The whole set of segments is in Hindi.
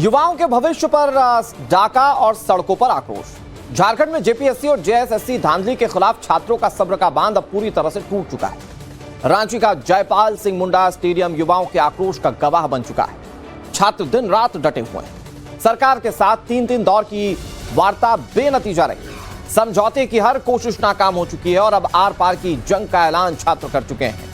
युवाओं के भविष्य पर डाका और सड़कों पर आक्रोश। झारखंड में जेपीएससी और जेएसएससी धांधली के खिलाफ छात्रों का सब्र का बांध अब पूरी तरह से टूट चुका है। रांची का जयपाल सिंह मुंडा स्टेडियम युवाओं के आक्रोश का गवाह बन चुका है। छात्र दिन रात डटे हुए हैं। सरकार के साथ 3 दौर की वार्ता बेनतीजा रही। समझौते की हर कोशिश नाकाम हो चुकी है और अब आर पार की जंग का ऐलान छात्र कर चुके हैं।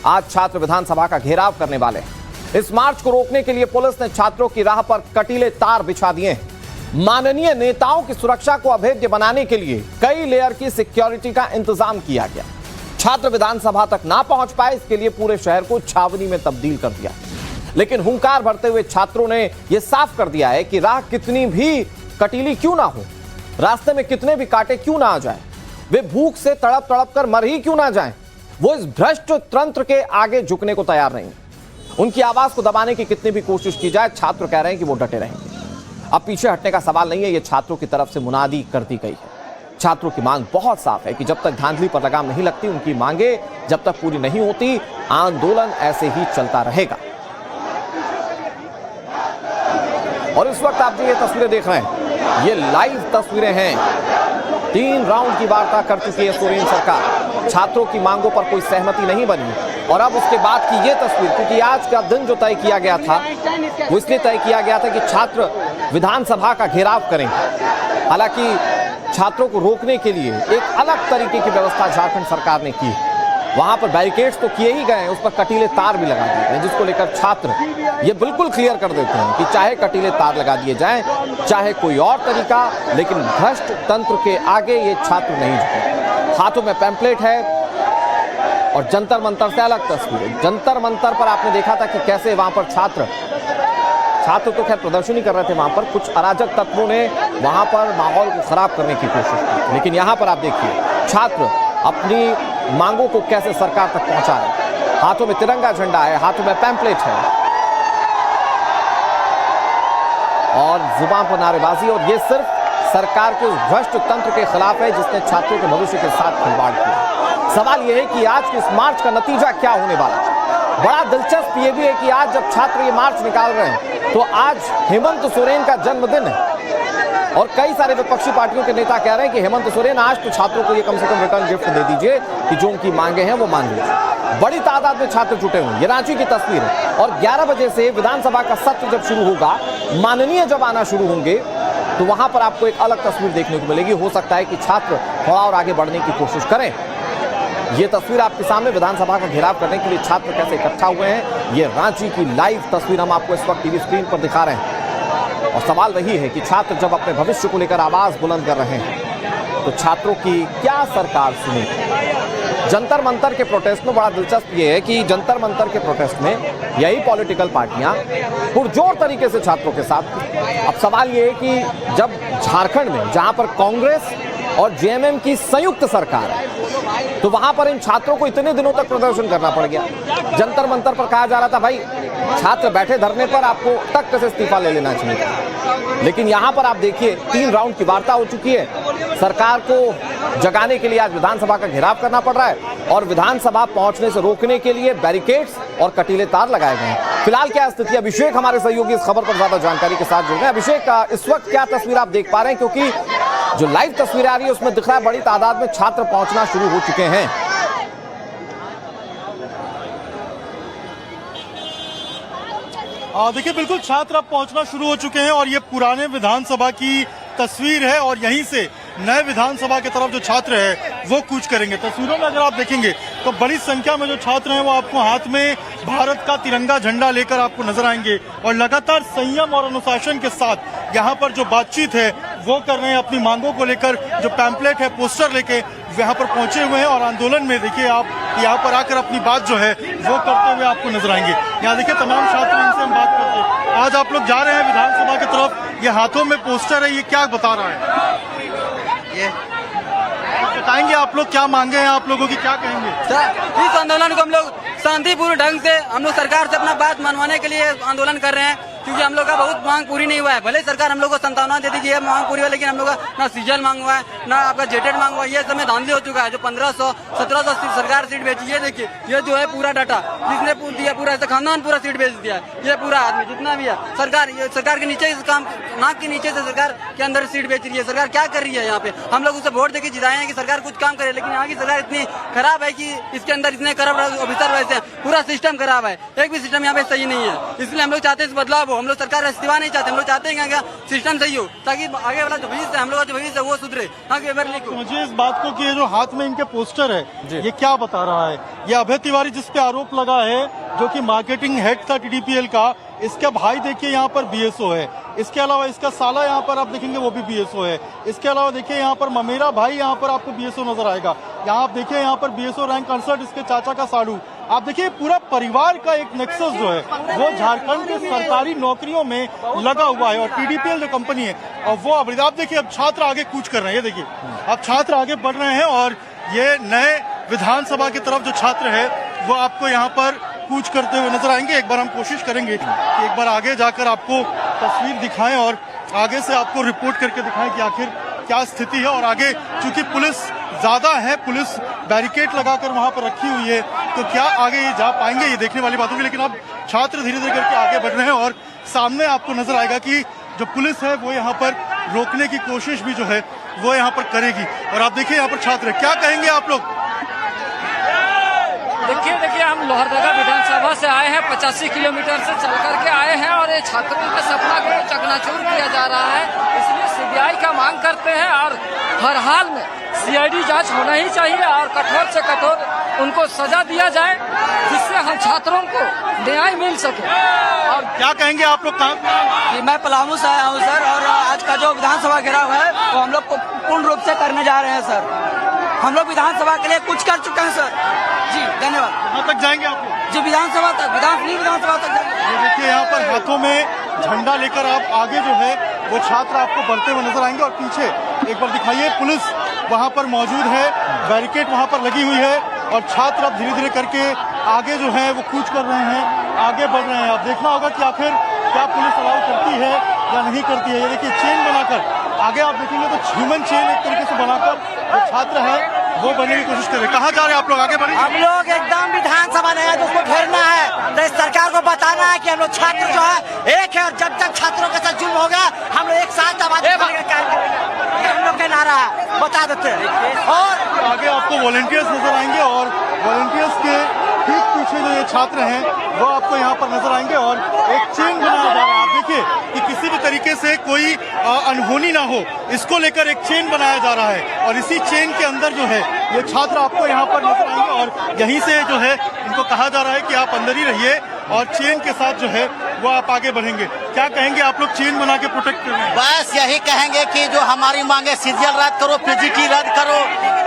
आज छात्र विधानसभा का घेराव करने वाले हैं। इस मार्च को रोकने के लिए पुलिस ने छात्रों की राह पर कटीले तार बिछा दिए हैं। माननीय नेताओं की सुरक्षा को अभेद्य बनाने के लिए कई लेयर की सिक्योरिटी का इंतजाम किया गया। छात्र विधानसभा तक ना पहुंच पाए, इसके लिए पूरे शहर को छावनी में तब्दील कर दिया। लेकिन हुंकार भरते हुए छात्रों ने यह साफ कर दिया है कि राह कितनी भी कटीली क्यों ना हो, रास्ते में कितने भी कांटे क्यों ना आ जाए, वे भूख से तड़प तड़प कर मर ही क्यों ना जाएं, वो इस भ्रष्ट तंत्र के आगे झुकने को तैयार नहीं। उनकी आवाज को दबाने की कितनी भी कोशिश की जाए, छात्र कह रहे हैं कि वो डटे रहेंगे। अब पीछे हटने का सवाल नहीं है, यह छात्रों की तरफ से मुनादी कर दी गई है। छात्रों की मांग बहुत साफ है कि जब तक धांधली पर लगाम नहीं लगती, उनकी मांगे जब तक पूरी नहीं होती, आंदोलन ऐसे ही चलता रहेगा। और इस वक्त आप जो ये तस्वीरें देख रहे हैं, ये लाइव तस्वीरें हैं। 3 राउंड की वार्ता कर चुकी है सोरेन सरकार। छात्रों की मांगों पर कोई सहमति नहीं बनी और अब उसके बाद की ये तस्वीर, क्योंकि आज का दिन जो तय किया गया था वो इसलिए तय किया गया था कि छात्र विधानसभा का घेराव करेंगे। हालांकि छात्रों को रोकने के लिए एक अलग तरीके की व्यवस्था झारखंड सरकार ने की। वहां पर बैरिकेड्स तो किए ही गए हैं, उस पर कटीले तार भी लगा दिए गए, जिसको लेकर छात्र ये बिल्कुल क्लियर कर देते हैं कि चाहे कटीले तार लगा दिए जाएं, चाहे कोई और तरीका, लेकिन भ्रष्ट तंत्र के आगे ये छात्र नहीं झुके। हाथों में पैम्पलेट है और जंतर मंतर से अलग तस्वीर है। जंतर मंतर पर आपने देखा था कि कैसे वहां पर छात्र तो खैर प्रदर्शनी कर रहे थे। वहां पर कुछ अराजक तत्वों ने वहां पर माहौल को खराब करने की कोशिश की, लेकिन यहां पर आप देखिए छात्र अपनी मांगों को कैसे सरकार तक पहुंचा रहे। हाथों में तिरंगा झंडा है, हाथों में पैम्पलेट है और जुबान पर नारेबाजी। और ये सिर्फ सरकार के उस भ्रष्ट तंत्र के खिलाफ है जिसने छात्रों के भविष्य के साथ खिलवाड़ किया। सवाल यह है कि आज के इस मार्च का नतीजा क्या होने वाला है। बड़ा दिलचस्प ये भी है कि आज जब छात्र ये मार्च निकाल रहे हैं तो आज हेमंत सोरेन का जन्मदिन है और कई सारे विपक्षी पार्टियों के नेता कह रहे हैं कि हेमंत सोरेन आज तो छात्रों को ये कम से कम रिटर्न गिफ्ट दे दीजिए कि जो उनकी मांगे हैं वो मान लीजिए। बड़ी तादाद में छात्र जुटे हुए। ये रांची की तस्वीर है और 11 बजे से विधानसभा का सत्र जब शुरू होगा, माननीय जब आना शुरू होंगे तो वहां पर आपको एक अलग तस्वीर देखने को मिलेगी। हो सकता है कि छात्र थोड़ा और आगे बढ़ने की कोशिश करें। ये तस्वीर आपके सामने विधानसभा का घेराव करने के लिए छात्र कैसे इकट्ठा हुए हैं, ये रांची की लाइव तस्वीर हम आपको इस वक्त टीवी स्क्रीन पर दिखा रहे हैं। और सवाल वही है कि छात्र जब अपने भविष्य को लेकर आवाज बुलंद कर रहे हैं तो छात्रों की क्या सरकार सुनेगी। जंतर मंतर के प्रोटेस्ट में बड़ा दिलचस्प ये है कि जंतर मंतर के प्रोटेस्ट में यही पॉलिटिकल पार्टियां पुरजोर तरीके से छात्रों के साथ। अब सवाल ये है कि जब झारखंड में जहां पर कांग्रेस और जेएमएम की संयुक्त सरकार है तो वहां पर इन छात्रों को इतने दिनों तक प्रदर्शन करना पड़ गया। जंतर मंतर पर कहा जा रहा था भाई छात्र बैठे धरने पर आपको तख्त से इस्तीफा ले लेना चाहिए, लेकिन यहां पर आप देखिए 3 राउंड की वार्ता हो चुकी है। सरकार को जगाने के लिए आज विधानसभा का घेराव करना पड़ रहा है और विधानसभा पहुंचने से रोकने के लिए बैरिकेड्स और कटीले तार लगाए गए हैं। फिलहाल क्या स्थिति है, अभिषेक हमारे सहयोगी इस खबर पर ज्यादा जानकारी के साथ जुड़ रहे हैं। अभिषेक, इस वक्त क्या तस्वीर आप देख पा रहे हैं, क्योंकि जो लाइव तस्वीर आ रही है उसमें दिख रहा है बड़ी तादाद में छात्र पहुंचना शुरू हो चुके हैं। देखिए बिल्कुल छात्र अब पहुंचना शुरू हो चुके हैं और ये पुराने विधानसभा की तस्वीर है और यहीं से नए विधानसभा की तरफ जो छात्र है वो कूच करेंगे। तस्वीरों में अगर आप देखेंगे तो बड़ी संख्या में जो छात्र हैं वो आपको हाथ में भारत का तिरंगा झंडा लेकर आपको नजर आएंगे और लगातार संयम और अनुशासन के साथ यहाँ पर जो बातचीत है वो कर रहे हैं। अपनी मांगों को लेकर जो पैम्पलेट है, पोस्टर लेके यहाँ पर पहुंचे हुए हैं और आंदोलन में देखिए आप यहाँ पर आकर अपनी बात जो है वो करते हुए आपको नजर आएंगे। यहाँ देखिए तमाम छात्र, इनसे हम बात करते हैं। आज आप लोग जा रहे हैं विधानसभा की तरफ, ये हाथों में पोस्टर है, ये क्या बता रहा है? ये बताएंगे आप लोग क्या मांगे हैं, आप लोगों की क्या कहेंगे? इस आंदोलन को हम लोग शांतिपूर्ण ढंग से हम लोग सरकार से अपना बात मनवाने के लिए आंदोलन कर रहे हैं, क्योंकि हम लोग का बहुत मांग पूरी नहीं हुआ है। भले सरकार हम लोग को संतावना दे दी कि ये मांग पूरी हुआ, लेकिन हम लोग का ना सीजल मांग हुआ है, ना आपका जेटेड मांग हुआ है। ये समय धांधली हो चुका है। जो 1500 1700 सरकार सीट बेची, ये देखिए ये जो है पूरा डाटा जिसने दिया, पूरा ऐसा खानदान पूरा सीट बेच दिया। ये पूरा आदमी जितना भी है सरकार के नीचे इस काम नाक के नीचे से सरकार के अंदर सीट बेच रही है। सरकार क्या कर रही है यहाँ पे? हम लोग उसे वोट देके जिताए हैं कि सरकार कुछ काम करे, लेकिन यहाँ की सरकार इतनी खराब है कि इसके अंदर इतने करप्ट ऑफिसर रहते हैं, पूरा सिस्टम खराब है। एक भी सिस्टम यहाँ पे सही नहीं है। इसलिए हम लोग चाहते हैं इस बदलाव हो। हम लोग सरकार इस्तीफा नहीं चाहते, हम लोग चाहते हैं कि सिस्टम सही हो, ताकि आगे वाला जो भविष्य है हम लोग का जो भविष्य है वो सुधरे। मुझे इस बात को कि ये जो हाथ में इनके पोस्टर है ये क्या बता रहा है? ये अभय तिवारी जिस पे आरोप लगा है, जो कि मार्केटिंग हेड था टीडीपीएल का, इसका भाई देखिए यहाँ पर बीएसओ है। इसके अलावा इसका साला यहाँ पर आप देखेंगे वो भी बीएसओ है। इसके अलावा देखिए यहाँ पर ममेरा भाई यहाँ पर आपको बीएसओ नजर आएगा। यहाँ आप देखिए यहाँ पर बीएसओ रैंक 68 इसके चाचा का साड़ू। आप देखिए पूरा परिवार का एक नेक्सस जो है वो झारखंड के सरकारी नौकरियों में लगा हुआ है। और टीडीपीएल जो कंपनी है और वो आप देखिए अब छात्र आगे कूच कर रहे हैं। ये देखिए अब छात्र आगे बढ़ रहे हैं और ये नए विधानसभा की तरफ जो छात्र है वो आपको यहाँ पर कूच करते हुए नजर आएंगे। एक बार हम कोशिश करेंगे कि एक बार आगे जाकर आपको तस्वीर दिखाएं और आगे से आपको रिपोर्ट करके दिखाएं कि आखिर क्या स्थिति है। और आगे चूंकि पुलिस ज्यादा है, पुलिस बैरिकेड लगाकर वहां पर रखी हुई है, तो क्या आगे ये जा पाएंगे ये देखने वाली बात होगी। लेकिन अब छात्र धीरे धीरे करके आगे बढ़ रहे हैं और सामने आपको नजर आएगा कि जो पुलिस है वो यहाँ पर रोकने की कोशिश भी जो है वो यहाँ पर करेगी। और आप देखिए यहाँ पर छात्र क्या कहेंगे आप लोग? देखिए हम लोहरदगा विधानसभा से आए हैं, 85 किलोमीटर से चल करके आए हैं और ये छात्रों के सपना को चकनाचूर किया जा रहा है। इसलिए सीबीआई का मांग करते हैं और हर हाल में सीआईडी जांच होना ही चाहिए और कठोर से कठोर उनको सजा दिया जाए, जिससे हम छात्रों को न्याय मिल सके। और क्या कहेंगे आप लोग? कहाँ? मैं पलामू से आया हूँ सर, और आज का जो विधानसभा घेराव है वो हम लोग को पूर्ण रूप से करने जा रहे हैं सर। हम लोग विधानसभा के लिए कुछ कर चुके हैं सर जी। धन्यवाद। कहाँ तक जाएंगे आप लोग? जी विधानसभा तक, विधानसभा तक जाएंगे। ये देखिए यहाँ पर हाथों में झंडा लेकर आप आगे जो है वो छात्र आपको बढ़ते हुए नजर आएंगे। और पीछे एक बार दिखाइए, पुलिस वहाँ पर मौजूद है, बैरिकेड वहाँ पर लगी हुई है और छात्र अब धीरे धीरे करके आगे जो है वो कूच कर रहे हैं, आगे बढ़ रहे हैं। अब देखना होगा कि आखिर क्या पुलिस अलाउ करती है या नहीं करती है। ये देखिए चेन बनाकर आगे आप देखेंगे तो ह्यूमन चेन एक तरीके से बनाकर जो छात्र है वो बनने की कोशिश कर रहे हैं। कहाँ जा रहे हैं आप लोग? आगे बढ़े। हम लोग एकदम विधानसभा नहीं है तो उसको घेरना है, तो इस सरकार को बताना है कि हम लोग छात्र जो है एक है और जब तक छात्रों के साथ जुल्म होगा हम लोग एक साथ आवाज करेंगे। हम लोग का नारा है, बता देते हैं। और आगे आपको वॉलंटियर्स नजर आएंगे और वॉलंटियर्स के ठीक पीछे जो ये छात्र हैं वो आपको यहाँ पर नजर आएंगे और एक चेन बनाया जा रहा है। आप देखिए कि किसी भी तरीके से कोई अनहोनी ना हो, इसको लेकर एक चेन बनाया जा रहा है और इसी चेन के अंदर जो है ये छात्र आपको यहाँ पर नजर आएंगे और यहीं से जो है इनको कहा जा रहा है कि आप अंदर ही रहिए और चेन के साथ जो है वो आप आगे बढ़ेंगे। क्या कहेंगे आप लोग चेन बना के प्रोटेक्ट कर रहे हैं? बस यही कहेंगे कि जो हमारी मांगे सीजीएल रद्द करो, पीजीटी रद्द करो,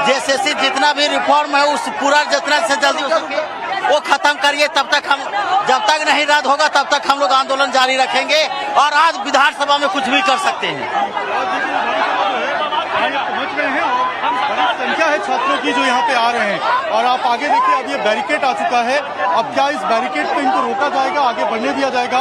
जेएसएससी जितना भी रिफॉर्म है उस पूरा जितना से जल्दी हो सके वो खत्म करिए। तब तक हम जब तक नहीं रद्द होगा तब तक हम लोग आंदोलन जारी रखेंगे और आज विधानसभा में कुछ भी कर सकते हैं। पहुंच रहे हैं और बड़ी संख्या है छात्रों की जो यहाँ पे आ रहे हैं और आप आगे देखिए अब ये बैरिकेड आ चुका है। अब क्या इस बैरिकेड पे इनको रोका जाएगा, आगे बढ़ने दिया जाएगा,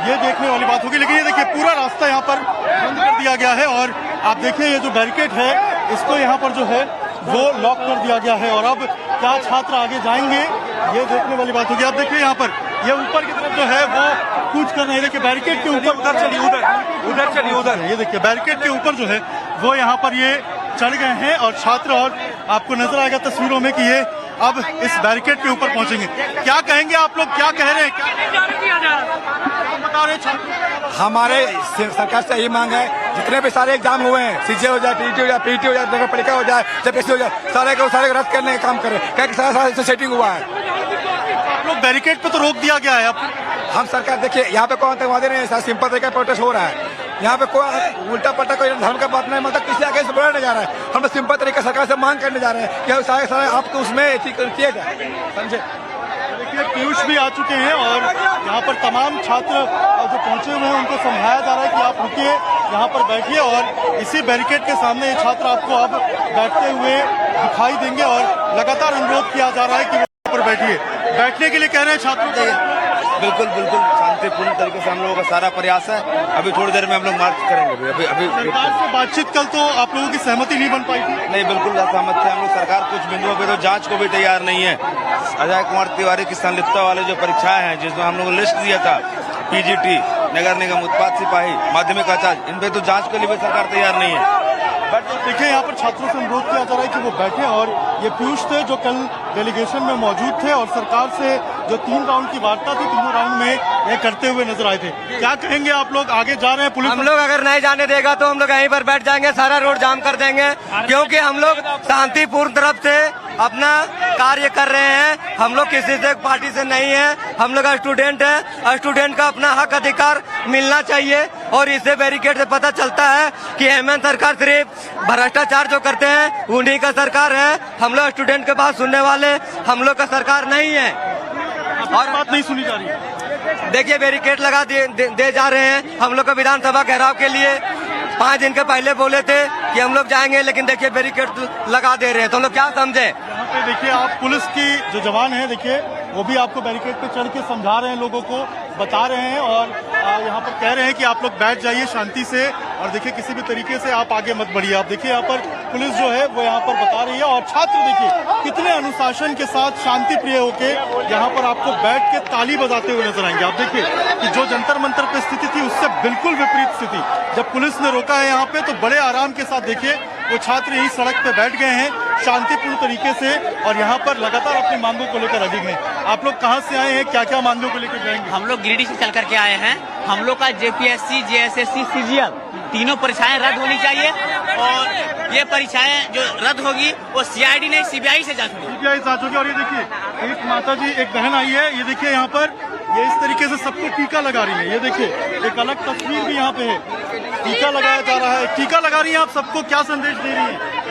ये देखने वाली बात होगी। लेकिन ये देखिए पूरा रास्ता यहाँ पर बंद कर दिया गया है और आप देखिए ये जो बैरिकेड है इसको यहाँ पर जो है वो लॉक कर दिया गया है। और अब क्या छात्र आगे जाएंगे ये देखने वाली बात होगी। आप देखिए यहाँ पर ये ऊपर की तरफ जो है वो कूच कर रहे हैं। देखिए बैरिकेड के ऊपर उधर चलिए, उधर चलिए, उधर। ये देखिए बैरिकेड के ऊपर जो है वो यहाँ पर ये चढ़ गए हैं और छात्र और आपको नजर आएगा तस्वीरों में कि ये अब इस बैरिकेड के ऊपर पहुंचेंगे। क्या कहेंगे आप लोग? क्या कह रहे हैं? क्या बता रहे छात्र? हमारे सरकार से यही मांग है, जितने भी सारे एग्जाम हुए हैं, सीजे हो जाए, टीटी हो जाए, पीटी हो जाए, नगर पालिका हो जाए, जेपीएससी हो जाए, सारे को रद्द करने का काम करें। क्या सारा इससे सेटिंग हुआ है। आप लोग बैरिकेड पे तो रोक दिया गया है। अब हम सरकार देखिए यहाँ पे कोई आतंकवादी नहीं है, सिंपल तरीके प्रोटेस्ट हो रहा है। यहाँ पे कोई उल्टा पट्टा कोई धर्म का बात नहीं, मतलब किसी आगे से बोला नहीं जा रहा है। हम लोग सिंपल तरीके सरकार से मांग करने जा रहे हैं कि सारे आपको उसमें किया जाए, समझे। देखिए पीयूष भी आ चुके हैं और यहाँ पर तमाम छात्र जो पहुंचे हुए हैं उनको समझाया जा रहा है कि आप रुकिए, यहाँ पर बैठिए। और इसी बैरिकेड के सामने ये छात्र आपको अब बैठते हुए दिखाई देंगे और लगातार अनुरोध किया जा रहा है कि पर बैठिए, बैठने के लिए कह रहे हैं छात्रों को। बिल्कुल बिल्कुल शांतिपूर्ण तरीके से हम लोगों का सारा प्रयास है। अभी थोड़ी देर में हम लोग मार्च करेंगे। अभी सरकार से बातचीत कल तो आप लोगों की सहमति नहीं बन पाई थी। नहीं, बिल्कुल असहमत थे हम लोग। सरकार कुछ बिंदुओं पे तो जांच को भी तैयार नहीं है। अजय कुमार तिवारी की संलिप्तता वाले जो परीक्षाएं हैं, जिसमें हम लोगों को लिस्ट दिया था, पीजीटी, नगर निगम, उत्पाद सिपाही, माध्यमिक आचार्य, इन पे तो जांच के लिए भी सरकार तैयार नहीं है। बट देखिए, यहाँ पर छात्रों से अनुरोध किया जा रहा है कि वो बैठे, और ये पीयूष थे जो कल डेलीगेशन में मौजूद थे और सरकार से जो 3 राउंड की वार्ता थी, तीनों राउंड में ये करते हुए नजर आए थे। क्या कहेंगे आप लोग? आगे जा रहे हैं पुलिस? हम लोग अगर नहीं जाने देगा तो हम लोग यहीं पर बैठ जाएंगे, सारा रोड जाम कर देंगे, क्योंकि हम लोग शांतिपूर्ण तरफ से अपना कार्य कर रहे हैं। हम लोग किसी से पार्टी से नहीं है, हम लोग स्टूडेंट हैं। स्टूडेंट का अपना हक अधिकार मिलना चाहिए, और इससे बैरिकेड से पता चलता है कि हेमंत सरकार सिर्फ भ्रष्टाचार जो करते हैं उन्हीं का सरकार है। हम लोग स्टूडेंट के बात सुनने वाले हम लोग का सरकार नहीं है। और बात नहीं सुनी जा रही है। देखिए, बैरिकेड लगा दे जा रहे हैं। हम लोग का विधानसभा घेराव के लिए 5 दिन के पहले बोले थे कि हम लोग जाएंगे, लेकिन देखिए बैरिकेड लगा दे रहे हैं, तो हम लोग क्या समझे? यहाँ पे देखिए, आप पुलिस की जो जवान है, देखिए वो भी आपको बैरिकेड पे चढ़ के समझा रहे हैं, लोगों को बता रहे हैं, और यहाँ पर कह रहे हैं कि आप लोग बैठ जाइए शांति से, और देखिए किसी भी तरीके से आप आगे मत बढ़िए। आप देखिए यहाँ पर पुलिस जो है वो यहाँ पर बता रही है, और छात्र देखिए कितने अनुशासन के साथ शांति प्रिय होके यहाँ पर आपको बैठ के ताली बजाते हुए नजर आएंगे। आप देखिए कि जो जंतर मंतर पे स्थिति थी उससे बिल्कुल विपरीत स्थिति जब पुलिस ने रोका है यहाँ पे, तो बड़े आराम के साथ देखिए वो छात्र यही सड़क पे बैठ गए हैं शांतिपूर्ण तरीके से, और यहाँ पर लगातार अपनी मांगों को लेकर अडिग हैं। आप लोग कहाँ से आए हैं, क्या क्या मांगों को लेकर जाएंगे? हम लोग गिरिडीह से चल करके आए हैं। हम लोग का जेपीएससी, जेएसएससी, सीजीएल तीनों परीक्षाएं रद्द होनी चाहिए, और ये परीक्षाएं जो रद्द होगी वो सीआईडी नहीं सीबीआई से जांच होगी। सीबीआई जांच होगी। और ये देखिए एक माता जी, एक बहन आई है, ये देखिए यहाँ पर ये इस तरीके से सबको टीका लगा रही है। ये देखिए एक अलग तस्वीर भी यहाँ पे है, टीका लगाया जा रहा है। टीका लगा रही है, आप सबको क्या संदेश दे रही है?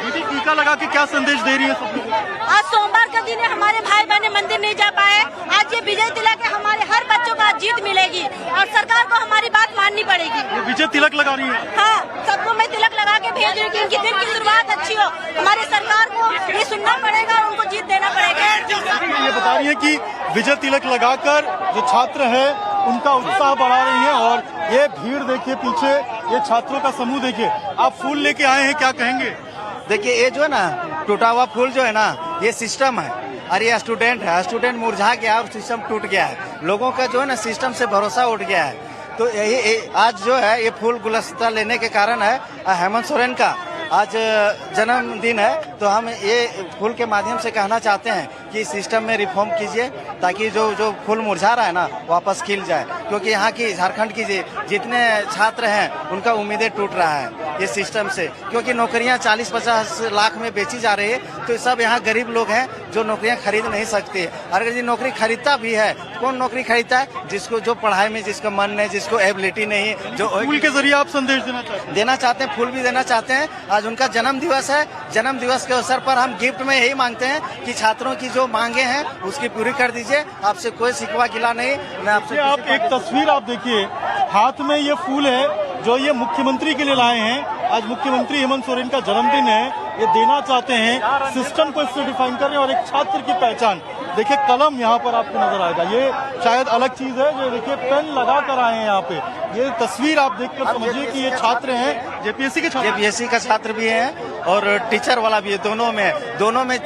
दीदी, टीका लगा के क्या संदेश दे रही है सबको? आज सोमवार का दिन है, हमारे भाई बहन मंदिर नहीं जा पाए। आज ये विजय तिलक है, हमारे हर बच्चों को आज जीत मिलेगी, और सरकार को हमारी बात माननी पड़ेगी। ये विजय तिलक लगा रही है? हाँ, सबको मैं तिलक लगा के भेज रही हूँ कि इनकी दिन की शुरुआत अच्छी हो। हमारी सरकार को ये सुनना पड़ेगा और उनको जीत देना पड़ेगा। ये बता रही है कि विजय तिलक लगाकर जो छात्र है उनका उत्साह बढ़ा रही है, और ये भीड़ देखिए पीछे, ये छात्रों का समूह देखिए। आप फूल लेके आए हैं, क्या कहेंगे? देखिए, ये जो है ना टूटा हुआ फूल जो है ना, ये सिस्टम है, और ये स्टूडेंट है। स्टूडेंट मुरझा गया और सिस्टम टूट गया है। लोगों का जो है ना सिस्टम से भरोसा उठ गया है। तो यही आज जो है ये फूल गुलदस्ता लेने के कारण है हेमंत सोरेन का आज जन्मदिन है। तो हम ये फूल के माध्यम से कहना चाहते हैं कि सिस्टम में रिफॉर्म कीजिए, ताकि जो फूल मुरझा रहा है ना वापस खिल जाए, क्योंकि यहाँ की झारखंड की जितने छात्र हैं उनका उम्मीदें टूट रहा है ये सिस्टम से, क्योंकि नौकरियाँ 40-50 लाख में बेची जा रही है। तो सब यहाँ गरीब लोग हैं जो नौकरियाँ खरीद नहीं सकते। अगर यदि नौकरी खरीदता भी है, कौन नौकरी खरीदता है? जिसको जो पढ़ाई में जिसका मन नहीं, जिसको एबिलिटी नहीं, जो फूल के जरिए आप संदेश देना चाहते हैं? फूल भी देना चाहते हैं। आज उनका जन्म दिवस है। जन्म दिवस के अवसर पर हम गिफ्ट में यही मांगते हैं कि छात्रों की जो मांगे हैं उसकी पूरी कर दीजिए। आपसे कोई शिकवा गिला नहीं। मैं आपसे आप एक तस्वीर आप देखिए, हाथ में ये फूल है जो ये मुख्यमंत्री के लिए लाए हैं। आज मुख्यमंत्री हेमंत सोरेन का जन्मदिन है, ये देना चाहते हैं, सिस्टम को इससे डिफाइन कर रहे हैं, और एक छात्र की पहचान देखिए। कलम यहाँ पर आपको नजर आएगा, ये शायद अलग चीज है। जो देखिए पेन लगा कर आए हैं यहाँ पे, ये तस्वीर आप देखकर समझिए कि ये छात्र हैं, जेपीएससी के छात्र। जेपीएससी का छात्र भी हैं और टीचर वाला भी है, दोनों में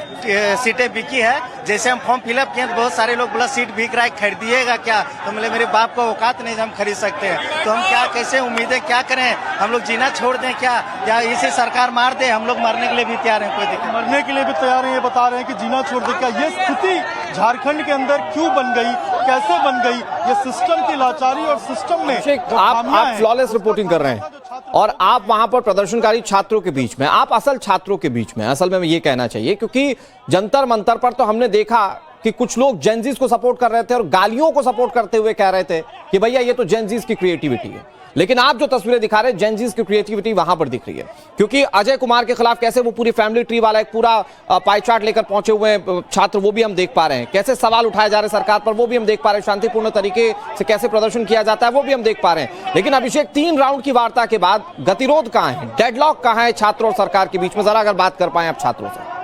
सीटें बिकी है। जैसे हम फॉर्म फिलअप किए तो बहुत सारे लोग बोला सीट बिक रहा है, खरीदिएगा क्या? तो बोले मेरे बाप को औकात नहीं, हम खरीद सकते हैं। तो हम क्या, कैसे उम्मीदें क्या करें? हम लोग जीना छोड़ दें क्या, या इसे सरकार मार दे? हम लोग मरने के लिए भी तैयार हैं, कोई दिक्कत। मरने के लिए भी तैयार हैं, ये बता रहे हैं कि जीना छोड़ दे क्या? ये स्थिति झारखंड के अंदर क्यों बन गई, कैसे बन गई? ये सिस्टम की लाचारी और सिस्टम में आप फ्लॉलेस रिपोर्टिंग कर रहे हैं, और आप वहां पर प्रदर्शनकारी छात्रों के बीच में, आप असल छात्रों के बीच में, असल में ये कहना चाहिए, क्योंकि जंतर मंतर पर तो हमने देखा कि कुछ लोग जेनजीज को सपोर्ट कर रहे थे और गालियों को सपोर्ट करते हुए कह रहे थे कि भैया ये तो जेनजीज की क्रिएटिविटी है। लेकिन आप जो तस्वीरें दिखा रहे हैं, जेनजीज की क्रिएटिविटी वहां पर दिख रही है, क्योंकि अजय कुमार के खिलाफ कैसे वो पूरी फैमिली ट्री वाला एक पूरा पाई चार्ट लेकर पहुंचे हुए छात्र, वो भी हम देख पा रहे हैं। कैसे सवाल उठाए जा रहे हैं सरकार पर, वो भी हम देख पा रहे हैं। शांतिपूर्ण तरीके से कैसे प्रदर्शन किया जाता है, वो भी हम देख पा रहे हैं। लेकिन अभिषेक, 3 राउंड की वार्ता के बाद गतिरोध कहां है, डेडलॉक कहां है छात्रों और सरकार के बीच में? जरा अगर बात कर पाए आप छात्रों से।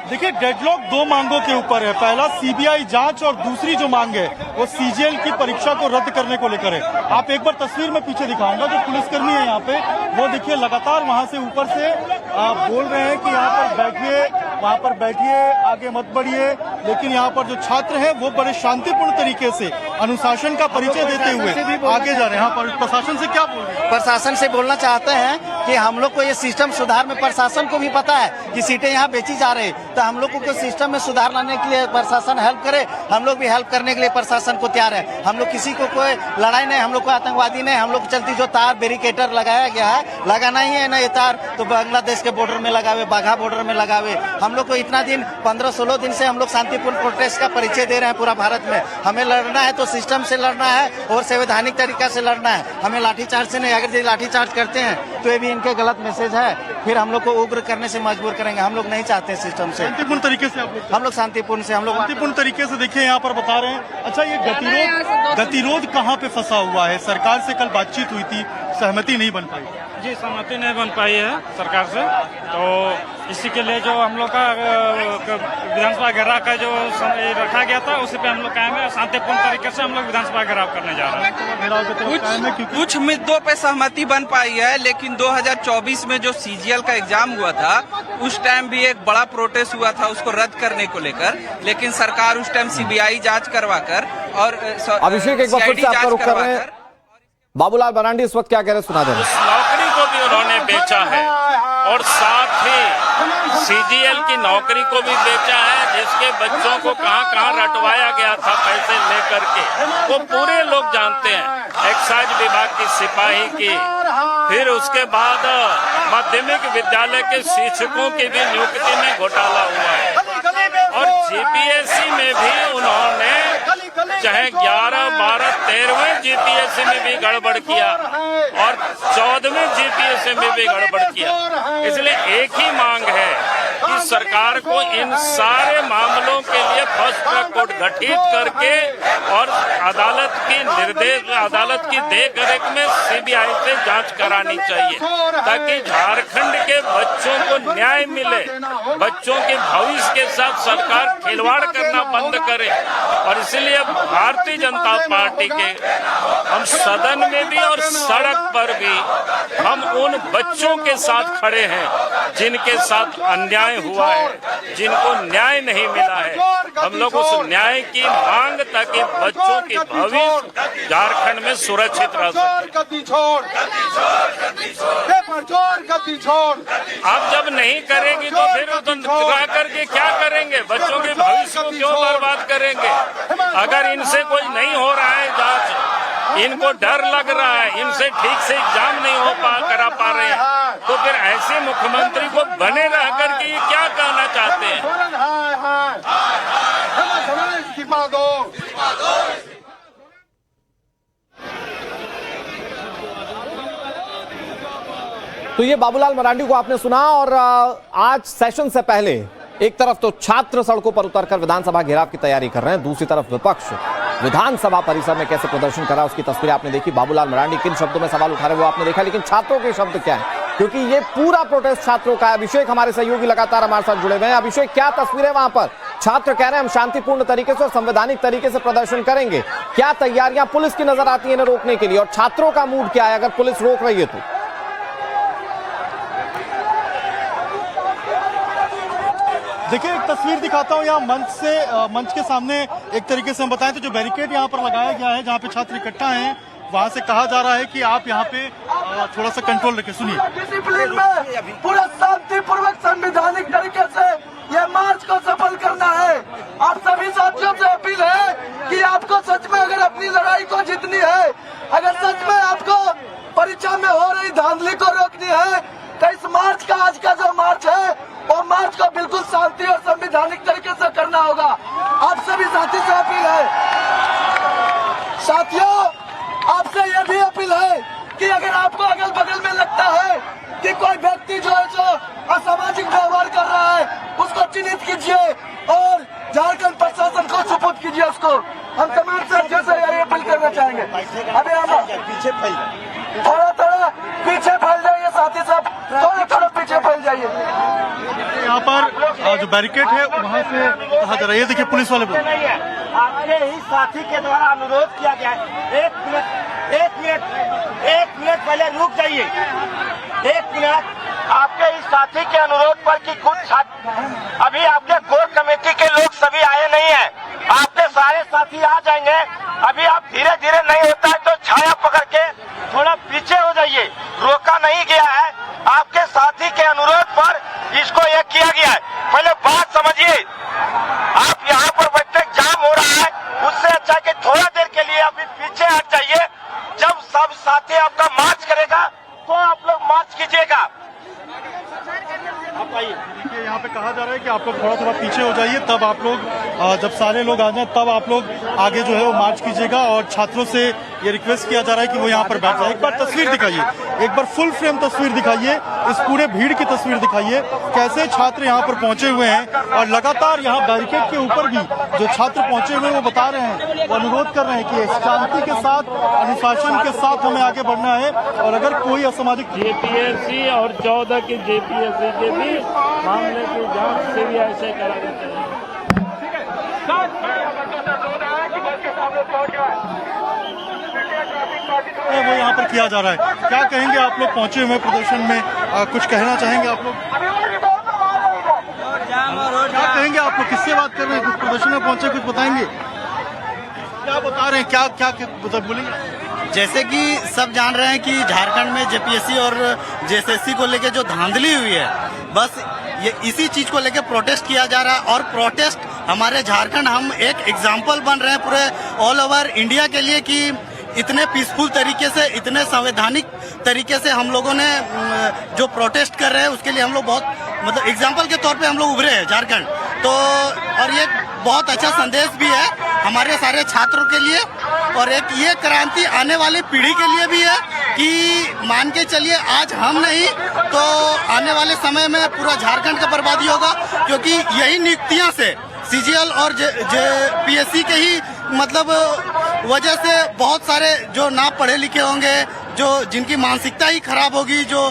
देखिए, डेडलॉक दो मांगों के ऊपर है। पहला सीबीआई जांच और दूसरी जो मांग है वो सीजीएल की परीक्षा को रद्द करने को लेकर है। आप एक बार तस्वीर में पीछे दिखाऊंगा, जो पुलिसकर्मी है यहाँ पे वो देखिए लगातार वहां से ऊपर से बोल रहे हैं कि यहाँ पर बैठिए, वहां पर बैठिए, आगे मत बढ़िए। लेकिन यहाँ पर जो छात्र हैं वो बड़े शांतिपूर्ण तरीके से अनुशासन का परिचय देते हुए आगे जा रहे हैं। यहाँ पर प्रशासन से क्या बोल रहे हैं? प्रशासन से बोलना चाहते हैं कि हम लोग को ये सिस्टम सुधार में, प्रशासन को भी पता है कि सीटें यहाँ बेची जा रही, तो हम लोग को सिस्टम में सुधार लाने के लिए प्रशासन हेल्प करे, हम लोग भी हेल्प करने के लिए प्रशासन को तैयार है। हम लोग किसी को कोई लड़ाई नहीं, हम लोग को आतंकवादी नहीं, हम लोग चलती जो तार बैरिकेटर लगाया गया है, लगाना ही है ना। ये तार तो बांग्लादेश के बॉर्डर में लगावे, बाघा बॉर्डर में लगावे। हम लोग को इतना दिन 15-16 दिन से हम लोग शांतिपूर्ण प्रोटेस्ट का परिचय दे रहे हैं पूरा भारत में। हमें लड़ना है तो सिस्टम से लड़ना है और संवैधानिक तरीका से लड़ना है, हमें लाठीचार्ज से नहीं। अगर ये लाठीचार्ज करते हैं तो ये भी इनके गलत मैसेज है, फिर हम लोग को उग्र करने से मजबूर करेंगे। हम लोग नहीं चाहते सिस्टम से। शांतिपूर्ण तरीके से हम लोग शांतिपूर्ण से, हम लोग शांतिपूर्ण तरीके से देखिए यहाँ पर बता रहे हैं। अच्छा, ये गतिरोध कहाँ पे फंसा हुआ है? सरकार से कल बातचीत हुई थी, सहमति नहीं बन पाई। जी, सहमति नहीं बन पाई है सरकार से, तो इसी के लिए जो हम लोग का विधानसभा घेराव का जो रखा गया था उसी पे हम लोग कायम है। शांतिपूर्ण तरीके से हम लोग विधानसभा घेराव करने जा रहे हैं। कुछ मुद्दों पे सहमति बन पाई है, लेकिन 2024 में जो सीजीएल का एग्जाम हुआ था उस टाइम भी एक बड़ा प्रोटेस्ट हुआ था उसको रद्द करने को लेकर, लेकिन सरकार उस टाइम सीबीआई जांच करवाकर और अभिषेक एक बार फिर से आपका रुख कर रहे हैं। बाबूलाल मरांडी इस वक्त क्या कह रहे हैं, सुना दें। उस नौकरी को भी उन्होंने बेचा है और साथ ही सीजीएल की नौकरी को भी बेचा है, जिसके बच्चों को कहां रटवाया गया था पैसे लेकर के, वो पूरे लोग जानते हैं। एक्साइज विभाग की सिपाही की, फिर उसके बाद माध्यमिक विद्यालय के शिक्षकों की भी नियुक्ति में घोटाला हुआ है और जीपीएससी में भी उन्होंने चाहे 11, 12, 13वें जीपीएससी में भी गड़बड़ किया और 14वें जीपीएससी में भी गड़बड़ किया। इसलिए एक ही मांग है कि सरकार को इन सारे मामलों के लिए फर्स्ट ट्रैक कोर्ट गठित करके और अदालत की देखरेख में सीबीआई से जांच करानी चाहिए, ताकि झारखंड के बच्चों को न्याय मिले। बच्चों के भविष्य के साथ सरकार खिलवाड़ करना बंद करे। और इसलिए भारतीय जनता पार्टी के हम सदन में भी और सड़क पर भी हम उन बच्चों के साथ खड़े हैं जिनके साथ अन्याय हुआ है, जिनको न्याय नहीं मिला है। हम लोग उस न्याय की मांग, ताकि बच्चों की भविष्य झारखंड में सुरक्षित रह सके। आप जब नहीं करेंगी तो फिर रह करके क्या करेंगे? बच्चों के भविष्य को क्यों बर्बाद करेंगे? अगर इनसे कोई नहीं हो रहा है जांच, इनको डर लग रहा है, इनसे ठीक से एग्जाम नहीं करा पा रहे हैं, तो फिर ऐसे मुख्यमंत्री को बने रह करके ये क्या कहना चाहते हैं? तो ये बाबूलाल मरांडी को आपने सुना। और आज सेशन से पहले एक तरफ तो छात्र सड़कों पर उतरकर विधानसभा घेराव की तैयारी कर रहे हैं, दूसरी तरफ विपक्ष विधानसभा परिसर में कैसे प्रदर्शन कर रहा है उसकी तस्वीर आपने देखी। बाबूलाल मरांडी किन शब्दों में सवाल उठा रहे हैं वो आपने देखा, लेकिन छात्रों के शब्द क्या है, क्योंकि ये पूरा प्रोटेस्ट छात्रों का है। अभिषेक हमारे सहयोगी लगातार हमारे साथ जुड़े हुए हैं। अभिषेक, क्या तस्वीर है वहां पर? छात्र कह रहे हैं हम शांतिपूर्ण तरीके से और संवैधानिक तरीके से प्रदर्शन करेंगे। क्या तैयारियां पुलिस की नजर आती है इन्हें रोकने के लिए, और छात्रों का मूड क्या है अगर पुलिस रोक रही है तो? देखिए, एक तस्वीर दिखाता हूँ यहाँ मंच के सामने। एक तरीके से हम बताएं तो जो बैरिकेड यहाँ पर लगाया गया है, जहाँ पे छात्र इकट्ठा हैं, वहाँ से कहा जा रहा है कि आप यहाँ पे थोड़ा सा कंट्रोल रखें। सुनिए। डिसिप्लिन में पूरा शांतिपूर्वक संवैधानिक तरीके से ये मार्च को सफल करना है। आप सभी साथियों से अपील है कि आपको सच में अगर अपनी लड़ाई को जीतनी है, अगर सच में आपको परीक्षा में हो रही धांधली को रोकनी है, तो इस मार्च का, आज का जो मार्च है, वो मार्च को बिल्कुल शांति और संवैधानिक तरीके से करना होगा। आप सभी साथी से अपील है। साथियों, आपसे यह भी अपील है कि अगर आपको अगल बगल में लगता है कि कोई व्यक्ति जो है जो असामाजिक व्यवहार कर रहा है, उसको चिन्हित कीजिए और झारखंड प्रशासन को सुपुर्द कीजिए उसको। हम तमाम साथियों से यही अपील करना चाहेंगे। अभी हम थोड़ा पीछे फैल जाइए साथी साहब, थोड़ा पीछे फैल जाइए। यहाँ पर जो बैरिकेड है वहाँ से कहा जा रहा है, ये देखिए पुलिस वाले बोल आपके ही साथी के द्वारा अनुरोध किया गया है। एक मिनट पहले रुक जाइए। 1 मिनट। आपके इस साथी के अनुरोध पर कि कुछ छात्र अभी आपके कोर कमेटी के लोग सभी आए नहीं हैं। आपके सारे साथी आ जाएंगे। अभी आप धीरे धीरे नहीं होता है तो छाया पकड़ के थोड़ा पीछे हो जाइए। रोका नहीं गया है। आपके साथी के अनुरोध पर इसको ये किया गया है। पहले बात समझिए। आप यहाँ पर बैठे जाम हो रहा है, उससे अच्छा है कि थोड़ा देर के लिए अभी पीछे हट जाइए। जब सब साथी आपका मार्च करेगा तो आप लोग मार्च कीजिएगा। देखिए यहाँ पे कहा जा रहा है कि आप लोग थोड़ा पीछे हो जाइए, तब आप लोग जब सारे लोग आ जाएं तब आप लोग आगे जो है वो मार्च कीजिएगा। और छात्रों से ये रिक्वेस्ट किया जा रहा है कि वो यहाँ पर बैठ जाए। एक बार तस्वीर दिखाइए, एक बार फुल फ्रेम तस्वीर दिखाइए, इस पूरे भीड़ की तस्वीर दिखाइए, कैसे छात्र यहाँ पर पहुंचे हुए हैं। और लगातार यहाँ बैरिकेड के ऊपर भी जो छात्र पहुंचे हुए हैं वो बता रहे हैं, वो अनुरोध कर रहे हैं कि शांति के साथ, अनुशासन के साथ हमें आगे बढ़ना है। और अगर कोई असामाजिक जेपीएससी और 14 के जेपीएससी के भी मामले की जांच से भी ऐसे करा देते हैं। वो यहाँ पर किया जा रहा है। क्या कहेंगे आप लोग पहुंचे हुए प्रदर्शन में, कुछ कहना चाहेंगे आप लोग? क्या कहेंगे आप लोग, किससे बात कर रहे हैं? कुछ प्रदर्शन में पहुंचे, कुछ बताएंगे? क्या बता रहे हैं, क्या क्या बोलेंगे? जैसे कि सब जान रहे हैं कि झारखंड में जेपीएससी और जेएसएससी को लेकर जो धांधली हुई है, बस ये इसी चीज को लेकर प्रोटेस्ट किया जा रहा है। और प्रोटेस्ट हमारे झारखंड, हम एक एग्जाम्पल बन रहे हैं पूरे ऑल ओवर इंडिया के लिए कि इतने पीसफुल तरीके से, इतने संवैधानिक तरीके से हम लोगों ने जो प्रोटेस्ट कर रहे हैं उसके लिए हम लोग बहुत मतलब एग्जाम्पल के तौर पे हम लोग उभरे हैं झारखंड। तो और ये बहुत अच्छा संदेश भी है हमारे सारे छात्रों के लिए, और एक ये क्रांति आने वाली पीढ़ी के लिए भी है कि मान के चलिए आज हम नहीं तो आने वाले समय में पूरा झारखंड का बर्बादी होगा। क्योंकि यही नियुक्तियां से सीजीएल और जेपीएससी के ही मतलब वजह से बहुत सारे जो ना पढ़े लिखे होंगे, जो जिनकी मानसिकता ही खराब होगी, जो